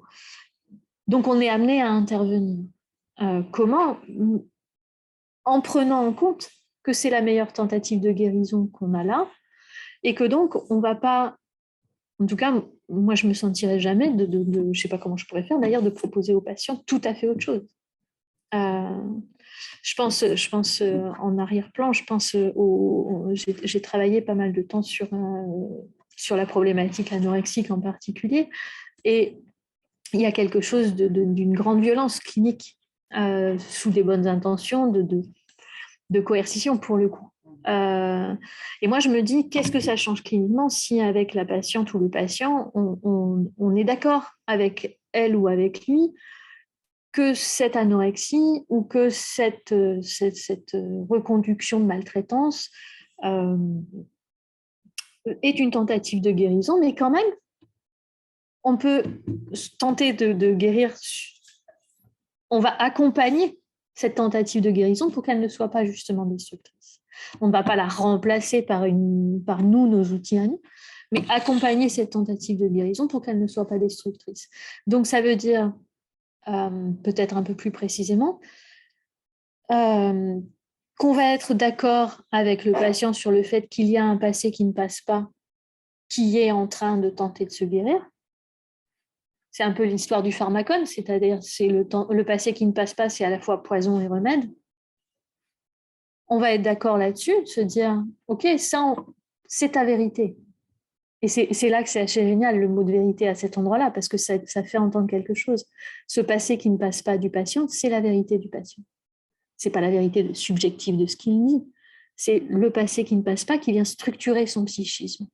Donc, on est amené à intervenir. Comment ? En prenant en compte que c'est la meilleure tentative de guérison qu'on a là, et que donc, on ne va pas... En tout cas, moi, je ne me sentirais jamais je ne sais pas comment je pourrais faire, d'ailleurs, de proposer aux patients tout à fait autre chose. Je pense en arrière-plan, j'ai travaillé pas mal de temps sur la problématique anorexique en particulier, et il y a quelque chose d'une grande violence clinique sous des bonnes intentions de coercition pour le coup. Et moi, je me dis, qu'est-ce que ça change cliniquement si avec la patiente ou le patient, on est d'accord avec elle ou avec lui que cette anorexie ou que cette reconduction de maltraitance est une tentative de guérison, mais quand même, on peut tenter de guérir. On va accompagner cette tentative de guérison pour qu'elle ne soit pas justement destructrice. On ne va pas la remplacer par nous, nos outils à nous, mais accompagner cette tentative de guérison pour qu'elle ne soit pas destructrice. Donc, ça veut dire, peut-être un peu plus précisément, qu'on va être d'accord avec le patient sur le fait qu'il y a un passé qui ne passe pas, qui est en train de tenter de se guérir. C'est un peu l'histoire du pharmacone, c'est-à-dire c'est le passé qui ne passe pas, c'est à la fois poison et remède. On va être d'accord là-dessus, se dire, OK, ça, c'est ta vérité. Et c'est là que c'est assez génial, le mot de vérité à cet endroit-là, parce que ça fait entendre quelque chose. Ce passé qui ne passe pas du patient, c'est la vérité du patient. Ce n'est pas la vérité subjective de ce qu'il dit, c'est le passé qui ne passe pas qui vient structurer son psychisme.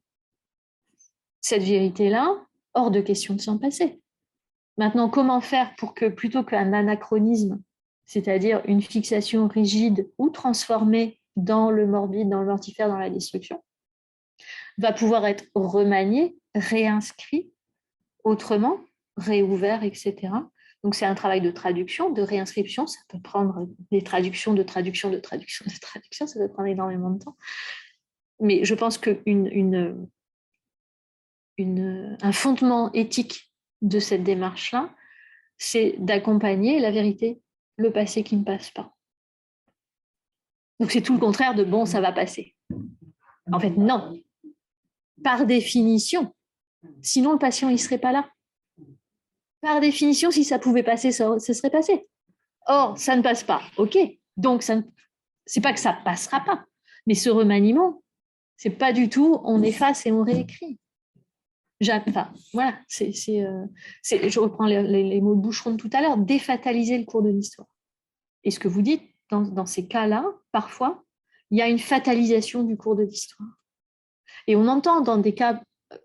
Cette vérité-là, hors de question de s'en passer. Maintenant, comment faire pour que, plutôt qu'un anachronisme, c'est-à-dire une fixation rigide ou transformée dans le morbide, dans le mortifère, dans la destruction, va pouvoir être remanié, réinscrit autrement, réouvert, etc. Donc, c'est un travail de traduction, de réinscription. Ça peut prendre des traductions, de traduction, de traduction, de traduction. Ça peut prendre énormément de temps. Mais je pense qu'un fondement éthique de cette démarche-là, c'est d'accompagner la vérité, le passé qui ne passe pas. Donc, c'est tout le contraire de « bon, ça va passer ». En fait, non. Par définition. Sinon, le patient, il ne serait pas là. Par définition, si ça pouvait passer, ça serait passé. Or, ça ne passe pas. OK. Donc, c'est pas que ça ne passera pas. Mais ce remaniement, c'est pas du tout on efface et on réécrit. Enfin, voilà. Je reprends les mots de Boucheron de tout à l'heure, défataliser le cours de l'histoire. Et ce que vous dites, dans ces cas-là, parfois, il y a une fatalisation du cours de l'histoire. Et on entend dans des cas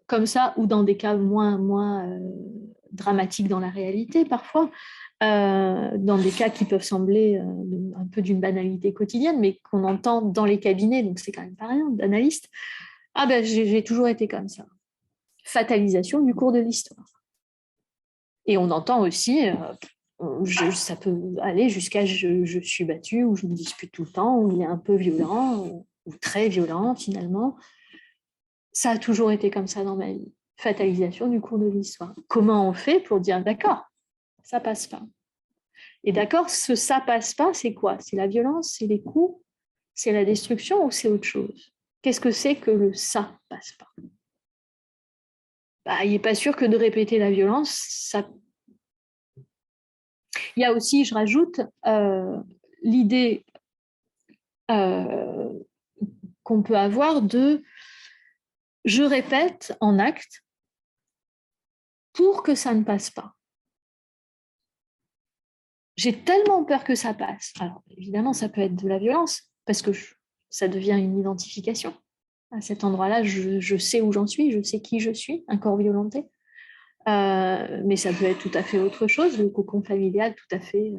comme ça, ou dans des cas moins dramatiques dans la réalité, parfois, dans des cas qui peuvent sembler un peu d'une banalité quotidienne, mais qu'on entend dans les cabinets, donc c'est quand même pas rien, d'analystes. Ah ben, j'ai toujours été comme ça. Fatalisation du cours de l'histoire. Et on entend aussi, ça peut aller jusqu'à je suis battue, ou je me dispute tout le temps, ou il est un peu violent, ou très violent finalement. Ça a toujours été comme ça dans ma vie. Fatalisation du cours de l'histoire. Comment on fait pour dire d'accord, ça passe pas? Et d'accord, ce ça passe pas, c'est quoi? C'est la violence, c'est les coups, c'est la destruction ou c'est autre chose? Qu'est-ce que c'est que le ça passe pas? Il n'est pas sûr que de répéter la violence, ça. Il y a aussi, je rajoute, l'idée qu'on peut avoir de je répète en acte pour que ça ne passe pas. J'ai tellement peur que ça passe. Alors, évidemment, ça peut être de la violence, parce que ça devient une identification. À cet endroit-là, je sais où j'en suis, je sais qui je suis, un corps violenté. Mais ça peut être tout à fait autre chose, le cocon familial, tout à fait.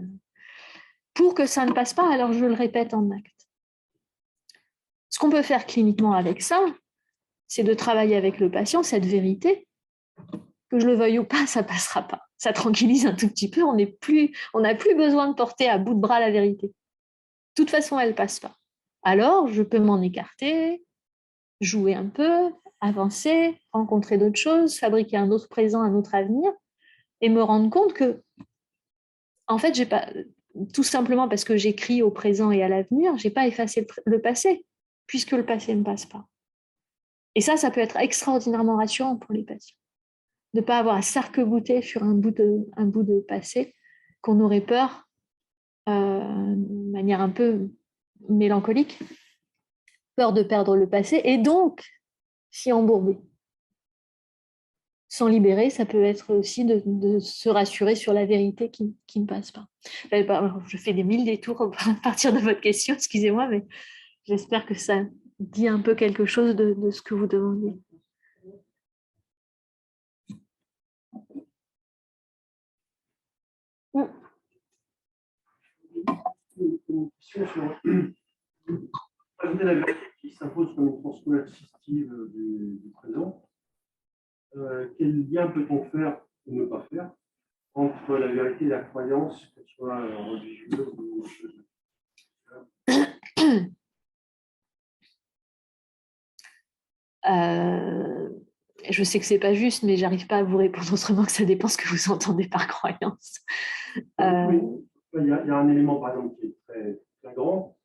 Pour que ça ne passe pas, alors je le répète en acte. Ce qu'on peut faire cliniquement avec ça, c'est de travailler avec le patient cette vérité. Que je le veuille ou pas, ça ne passera pas. Ça tranquillise un tout petit peu, on n'a plus besoin de porter à bout de bras la vérité. De toute façon, elle ne passe pas. Alors, je peux m'en écarter, jouer un peu, avancer, rencontrer d'autres choses, fabriquer un autre présent, un autre avenir, et me rendre compte que, en fait, j'ai pas, tout simplement parce que j'écris au présent et à l'avenir, je n'ai pas effacé le passé, puisque le passé ne passe pas. Et ça peut être extraordinairement rassurant pour les patients. De ne pas avoir à s'arc-bouter sur un bout de passé qu'on aurait peur, de manière un peu mélancolique, peur de perdre le passé et donc s'y embourber. S'en libérer, ça peut être aussi de se rassurer sur la vérité qui ne passe pas. Je fais des mille détours à partir de votre question, excusez-moi, mais j'espère que ça dit un peu quelque chose de ce que vous demandiez. Une question sur la vérité qui s'impose comme une transformation assistive du présent. Quel lien peut-on faire ou ne pas faire entre la vérité et la croyance, qu'elle soit religieuse ou Je sais que c'est pas juste, mais j'arrive pas à vous répondre autrement que ça dépend ce que vous entendez par croyance. Oui, il y a un élément, par exemple, qui est très, très grand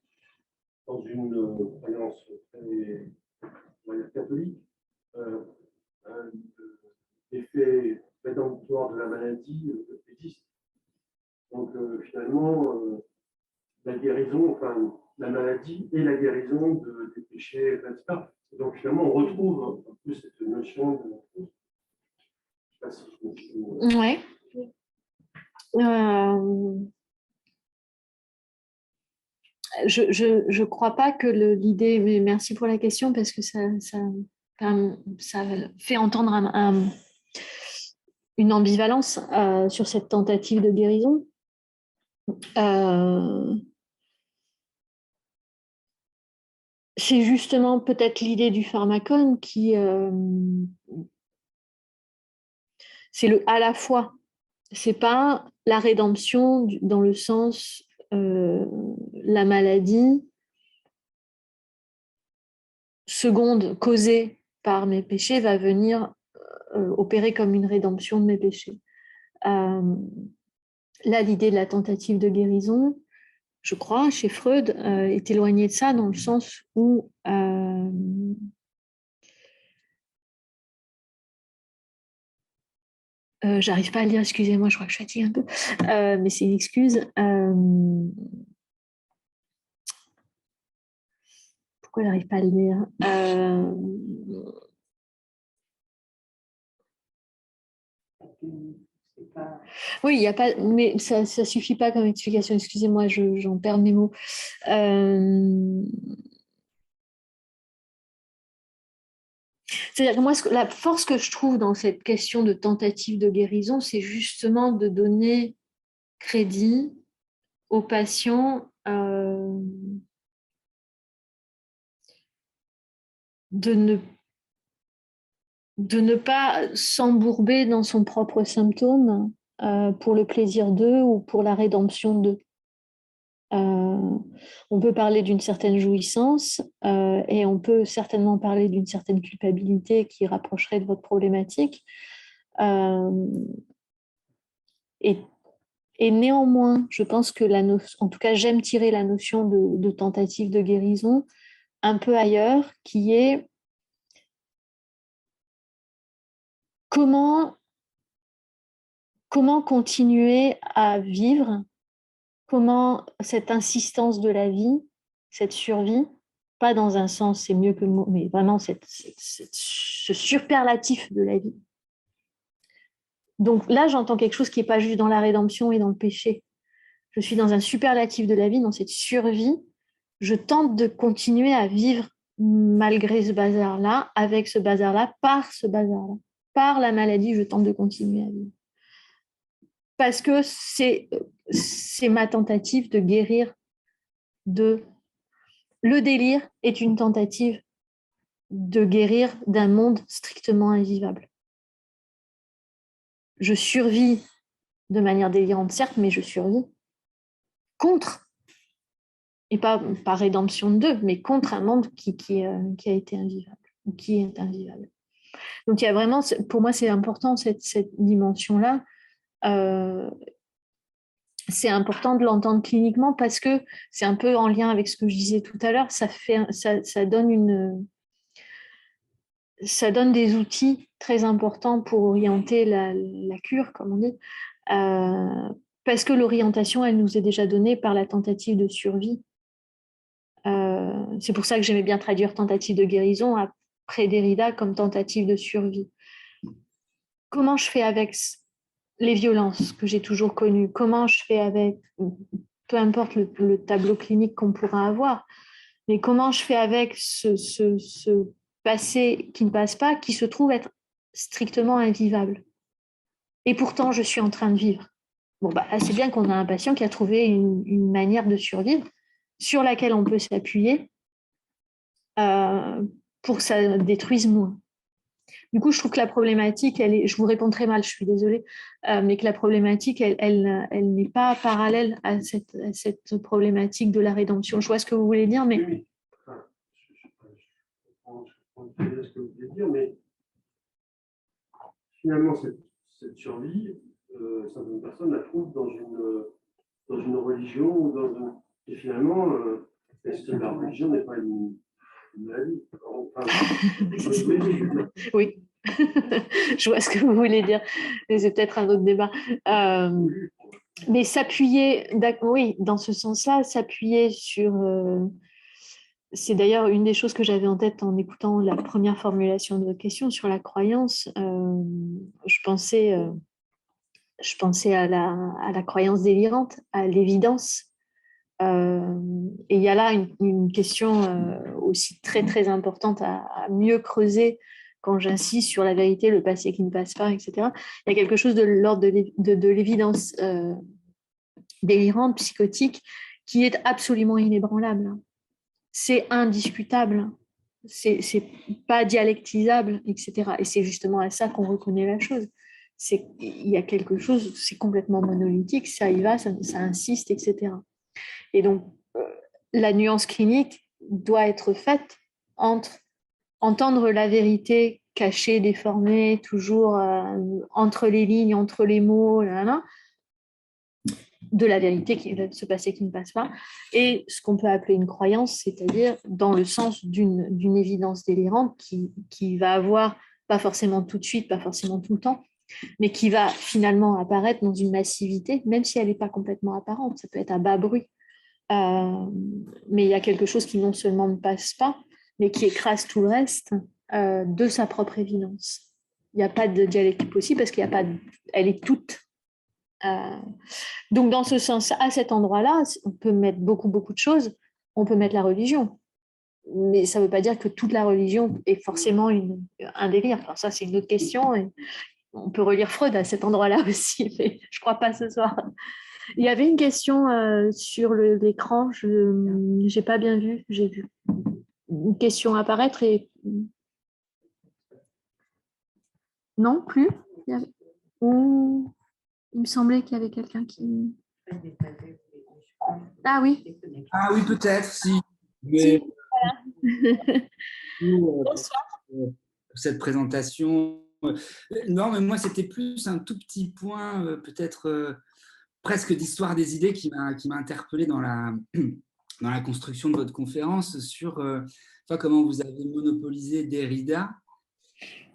dans une croyance très, on va dire, catholique. L'effet rédemptoire de la maladie existe. Donc, finalement, la guérison, enfin, la maladie et la guérison des péchés, etc. Et donc, finalement, on retrouve un peu cette notion de. Je ne sais pas si je me suis. Ouais. Je crois pas que l'idée, mais merci pour la question parce que ça fait entendre une ambivalence sur cette tentative de guérison. C'est justement peut-être l'idée du pharmacone qui c'est le à la fois. C'est pas la rédemption dans le sens la maladie seconde causée par mes péchés va venir opérer comme une rédemption de mes péchés. Là, l'idée de la tentative de guérison, je crois, chez Freud, est éloignée de ça dans le sens où j'arrive pas à le lire, excusez-moi, je crois que je fatigue un peu, mais c'est une excuse. Pourquoi j'arrive pas à le lire Oui, il y a pas, mais ça suffit pas comme explication. Excusez-moi, j'en perds mes mots. C'est-à-dire que moi, la force que je trouve dans cette question de tentative de guérison, c'est justement de donner crédit aux patients de ne pas s'embourber dans son propre symptôme pour le plaisir d'eux ou pour la rédemption d'eux. On peut parler d'une certaine jouissance et on peut certainement parler d'une certaine culpabilité qui rapprocherait de votre problématique. Et néanmoins, je pense que en tout cas, j'aime tirer la notion de tentative de guérison un peu ailleurs, qui est comment continuer à vivre, comment cette insistance de la vie, cette survie, pas dans un sens c'est mieux que le mot, mais vraiment ce superlatif de la vie. Donc là, j'entends quelque chose qui n'est pas juste dans la rédemption et dans le péché. Je suis dans un superlatif de la vie, dans cette survie. Je tente de continuer à vivre malgré ce bazar-là, avec ce bazar-là, par ce bazar-là. Par la maladie, je tente de continuer à vivre. Parce que c'est ma tentative de guérir de... Le délire est une tentative de guérir d'un monde strictement invivable. Je survis de manière délirante, certes, mais je survis contre, et pas par rédemption d'eux, mais contre un monde qui a été invivable, ou qui est invivable. Donc il y a vraiment, pour moi, c'est important cette dimension-là. C'est important de l'entendre cliniquement parce que c'est un peu en lien avec ce que je disais tout à l'heure. Ça donne des outils très importants pour orienter la cure, comme on dit, parce que l'orientation, elle nous est déjà donnée par la tentative de survie. C'est pour ça que j'aimais bien traduire tentative de guérison après Derrida comme tentative de survie. Comment je fais avec les violences que j'ai toujours connues? Comment je fais avec, peu importe le tableau clinique qu'on pourra avoir, mais comment je fais avec ce passé qui ne passe pas, qui se trouve être strictement invivable? Et pourtant, je suis en train de vivre. Bon, c'est bien qu'on a un patient qui a trouvé une manière de survivre sur laquelle on peut s'appuyer pour que ça détruise moins. Du coup, je trouve que la problématique, je vous réponds très mal, je suis désolée, mais que la problématique, elle n'est pas parallèle à cette problématique de la rédemption. Je vois ce que vous voulez dire, mais... Oui. Je comprends ce que vous dire, mais finalement, cette survie, certaines personnes la trouvent dans une religion ou et finalement, est-ce que la religion n'est pas une maladie? Enfin, Oui, je vois ce que vous voulez dire. Mais c'est peut-être un autre débat. Mais s'appuyer, oui, dans ce sens-là, s'appuyer sur... c'est d'ailleurs une des choses que j'avais en tête en écoutant la première formulation de votre question sur la croyance. Je pensais à la croyance délirante, à l'évidence. Et il y a là une question aussi très, très importante à mieux creuser quand j'insiste sur la vérité, le passé qui ne passe pas, etc. Il y a quelque chose de l'ordre de l'évidence délirante, psychotique, qui est absolument inébranlable. C'est indiscutable. C'est pas dialectisable, etc. Et c'est justement à ça qu'on reconnaît la chose. Il y a quelque chose, c'est complètement monolithique, ça y va, ça insiste, etc. Et donc, la nuance clinique doit être faite entre entendre la vérité cachée, déformée, toujours entre les lignes, entre les mots, de la vérité qui va se passer qui ne passe pas, et ce qu'on peut appeler une croyance, c'est-à-dire dans le sens d'une évidence délirante qui va avoir, pas forcément tout de suite, pas forcément tout le temps, mais qui va finalement apparaître dans une massivité, même si elle n'est pas complètement apparente, ça peut être à bas bruit. Mais il y a quelque chose qui non seulement ne passe pas, mais qui écrase tout le reste de sa propre évidence. Il n'y a pas de dialectique possible parce qu'il n'y a pas elle est toute. Donc dans ce sens, à cet endroit-là, on peut mettre beaucoup de choses. On peut mettre la religion, mais ça ne veut pas dire que toute la religion est forcément un délire. Enfin, ça, c'est une autre question. Et on peut relire Freud à cet endroit-là aussi, mais je ne crois pas ce soir. Il y avait une question sur l'écran, je n'ai pas bien vu, j'ai vu une question apparaître et... Non, plus Ou... Il me semblait qu'il y avait quelqu'un qui... Ah oui. Ah oui, peut-être, si. Si, Mais voilà. pour cette présentation. Non, mais moi, c'était plus un tout petit point, peut-être presque d'histoire des idées qui m'a interpellé dans la construction de votre conférence sur comment vous avez monopolisé Derrida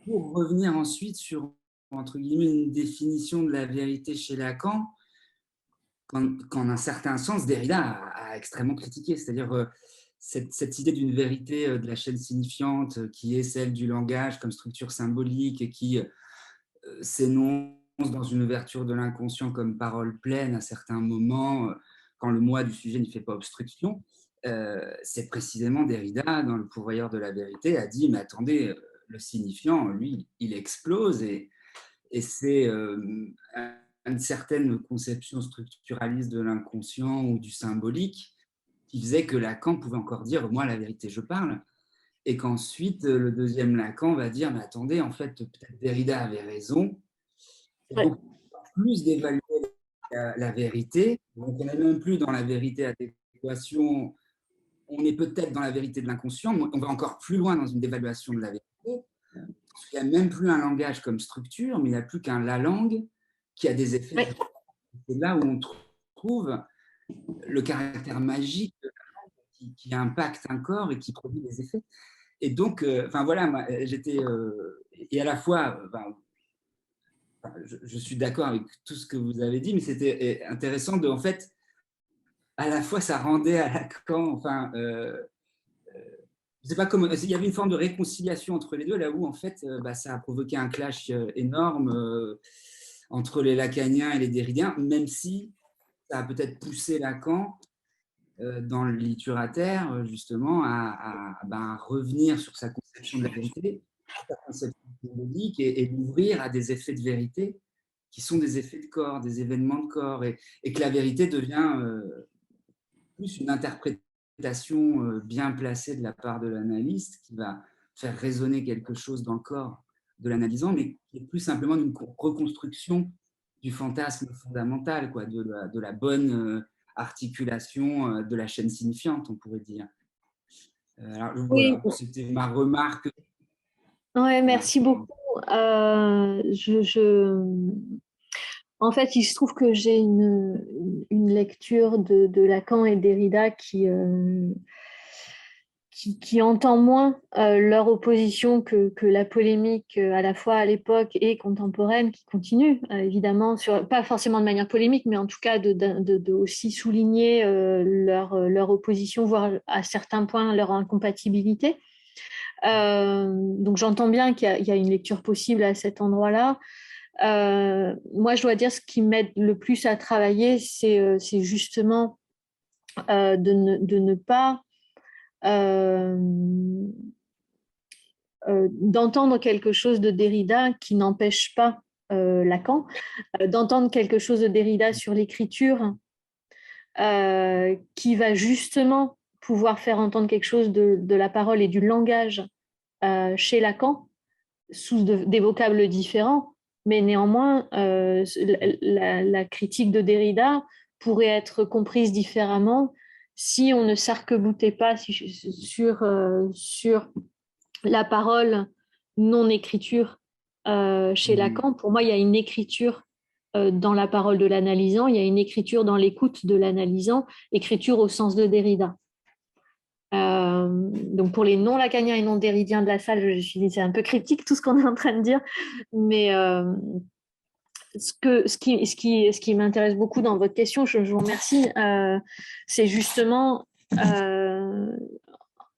pour revenir ensuite sur, entre guillemets, une définition de la vérité chez Lacan qu'en un certain sens, Derrida a extrêmement critiqué. C'est-à-dire cette idée d'une vérité de la chaîne signifiante qui est celle du langage comme structure symbolique et qui s'énonce dans une ouverture de l'inconscient comme parole pleine à certains moments, quand le moi du sujet ne fait pas obstruction. C'est précisément Derrida, dans Le pourvoyeur de la vérité, a dit, mais attendez, le signifiant, lui, il explose et c'est une certaine conception structuraliste de l'inconscient ou du symbolique qui faisait que Lacan pouvait encore dire « moi, la vérité, je parle ». Et qu'ensuite, le deuxième Lacan va dire « mais attendez, en fait, peut-être Derrida avait raison, c'est beaucoup plus d'évaluer la vérité. Donc, on n'est même plus dans la vérité adéquation, on est peut-être dans la vérité de l'inconscient, mais on va encore plus loin dans une dévaluation de la vérité. Il n'y a même plus un langage comme structure, mais il n'y a plus qu'un la langue qui a des effets. C'est là où on trouve le caractère magique de la langue qui impacte un corps et qui produit des effets. Et donc, voilà, j'étais... et à la fois, je suis d'accord avec tout ce que vous avez dit, mais c'était intéressant de, en fait, à la fois, ça rendait à Lacan, je sais pas comment, il y avait une forme de réconciliation entre les deux, là où en fait, ça a provoqué un clash énorme entre les lacaniens et les derridiens, même si ça a peut-être poussé Lacan dans le littéraire, justement, à revenir sur sa conception de la vérité, sa conception symbolique et l'ouvrir à des effets de vérité qui sont des effets de corps, des événements de corps, et que la vérité devient plus une interprétation bien placée de la part de l'analyste qui va faire résonner quelque chose dans le corps de l'analysant, mais qui est plus simplement une reconstruction du fantasme fondamental, quoi, de la bonne articulation de la chaîne signifiante, on pourrait dire. Alors, voilà, c'était ma remarque Ouais, merci beaucoup. Euh, je, je- En fait, il se trouve que j'ai une lecture de Lacan et Derrida qui entend moins leur opposition que la polémique à la fois à l'époque et contemporaine qui continue, évidemment, pas forcément de manière polémique, mais en tout cas de aussi souligner leur opposition, voire à certains points leur incompatibilité. Donc j'entends bien qu'il y a une lecture possible à cet endroit-là. Moi, je dois dire, ce qui m'aide le plus à travailler, c'est justement de ne pas d'entendre quelque chose de Derrida qui n'empêche pas Lacan, d'entendre quelque chose de Derrida sur l'écriture qui va justement pouvoir faire entendre quelque chose de la parole et du langage chez Lacan sous des vocables différents, mais néanmoins, la critique de Derrida pourrait être comprise différemment si on ne s'arc-boutait pas sur la parole non-écriture chez Lacan. Pour moi, il y a une écriture dans la parole de l'analysant, il y a une écriture dans l'écoute de l'analysant, écriture au sens de Derrida. Donc pour les non-lacaniens et non-derridiens de la salle, c'est un peu cryptique tout ce qu'on est en train de dire, mais ce qui m'intéresse beaucoup dans votre question, je vous remercie, c'est justement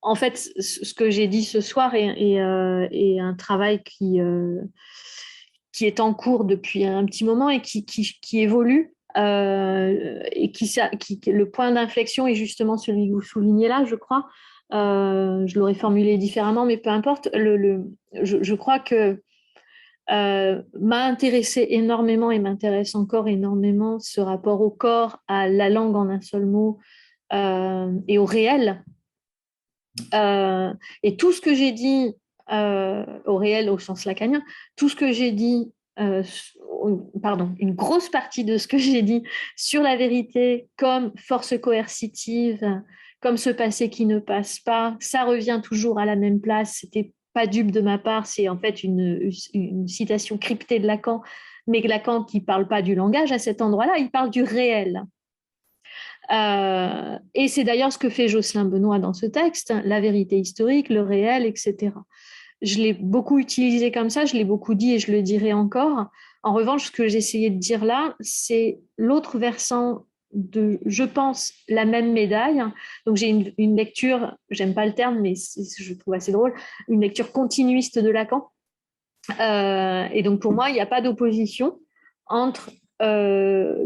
en fait ce que j'ai dit ce soir est un travail qui est en cours depuis un petit moment et qui évolue. Et le point d'inflexion est justement celui que vous soulignez là, je crois. Je l'aurais formulé différemment, mais peu importe. Je crois que m'a intéressé énormément et m'intéresse encore énormément ce rapport au corps, à la langue en un seul mot et au réel. Et tout ce que j'ai dit au réel au sens lacanien, tout ce que j'ai dit, pardon, une grosse partie de ce que j'ai dit sur la vérité comme force coercitive, comme ce passé qui ne passe pas, ça revient toujours à la même place. C'était pas dupe de ma part, c'est en fait une citation cryptée de Lacan, mais Lacan qui parle pas du langage à cet endroit-là, il parle du réel. Et c'est d'ailleurs ce que fait Jocelyn Benoît dans ce texte, la vérité historique, le réel, etc. Je l'ai beaucoup utilisé comme ça, je l'ai beaucoup dit et je le dirai encore. En revanche, ce que j'essayais de dire là, c'est l'autre versant de, je pense, la même médaille. Donc j'ai une lecture, j'aime pas le terme, mais je trouve assez drôle, une lecture continuiste de Lacan. Et donc pour moi, il n'y a pas d'opposition entre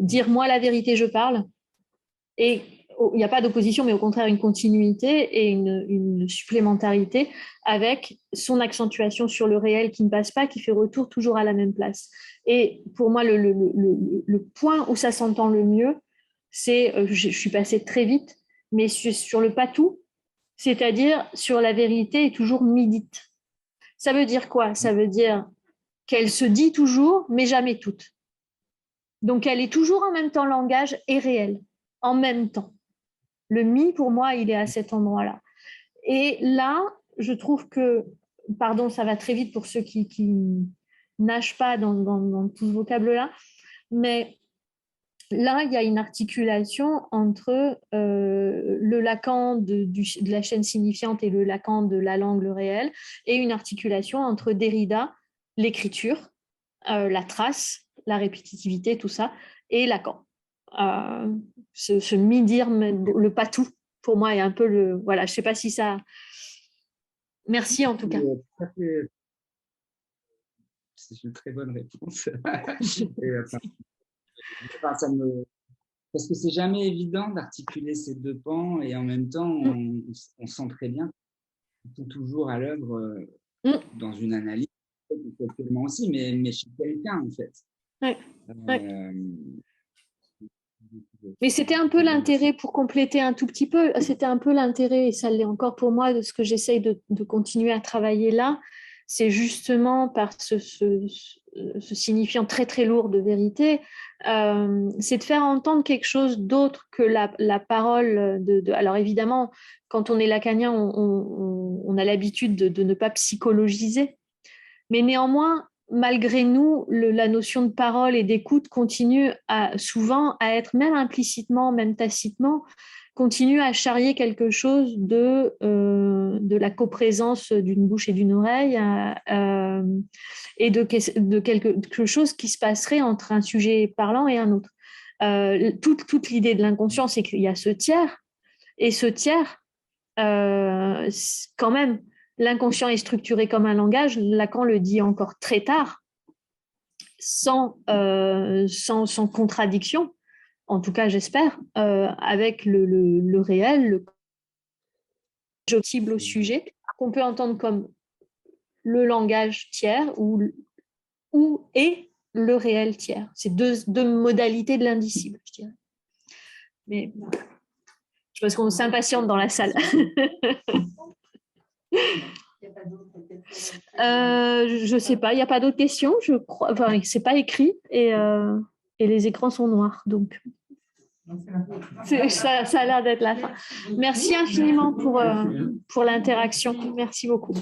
dire moi la vérité, je parle, et il n'y a pas d'opposition, mais au contraire une continuité et une supplémentarité avec son accentuation sur le réel qui ne passe pas, qui fait retour toujours à la même place. Et pour moi, le point où ça s'entend le mieux, c'est, je suis passée très vite, mais sur le patou, c'est-à-dire sur la vérité est toujours midite. Ça veut dire quoi? Ça veut dire qu'elle se dit toujours, mais jamais toute. Donc elle est toujours en même temps langage et réel, en même temps. Le mi, pour moi, il est à cet endroit-là. Et là, je trouve que, pardon, ça va très vite pour ceux qui nagent pas dans tout ce vocable-là, mais là, il y a une articulation entre le Lacan de la chaîne signifiante et le Lacan de la langue, le réel, et une articulation entre Derrida, l'écriture, la trace, la répétitivité, tout ça, et Lacan. Ce mi-dire, le patou, pour moi, est un peu le... Voilà, je ne sais pas si ça... Merci en tout cas. C'est une très bonne réponse. Parce que c'est jamais évident d'articuler ces deux pans et en même temps, on sent très bien qu'ils sont toujours à l'œuvre dans une analyse, tellement aussi, mais chez quelqu'un en fait. Ouais. Mais c'était un peu l'intérêt, pour compléter un tout petit peu, c'était un peu l'intérêt, et ça l'est encore pour moi, de ce que j'essaye de continuer à travailler là, c'est justement par ce signifiant très très lourd de vérité, c'est de faire entendre quelque chose d'autre que la parole Alors évidemment, quand on est lacanien, on a l'habitude de ne pas psychologiser, Mais néanmoins, malgré nous, la notion de parole et d'écoute continue souvent à être, même implicitement, même tacitement, continue à charrier quelque chose de la coprésence d'une bouche et d'une oreille et de quelque chose qui se passerait entre un sujet parlant et un autre. Toute l'idée de l'inconscient, c'est qu'il y a ce tiers, et ce tiers, quand même, l'inconscient est structuré comme un langage. Lacan le dit encore très tard, sans contradiction, en tout cas j'espère, avec le réel, le cible au sujet, qu'on peut entendre comme le langage tiers et le réel tiers. C'est deux modalités de l'indicible, je dirais. Mais je pense qu'on s'impatiente dans la salle. Je ne sais pas, il n'y a pas d'autres questions, je crois. Enfin, c'est pas écrit et les écrans sont noirs, donc ça a l'air d'être la fin. Merci infiniment pour l'interaction. Merci beaucoup.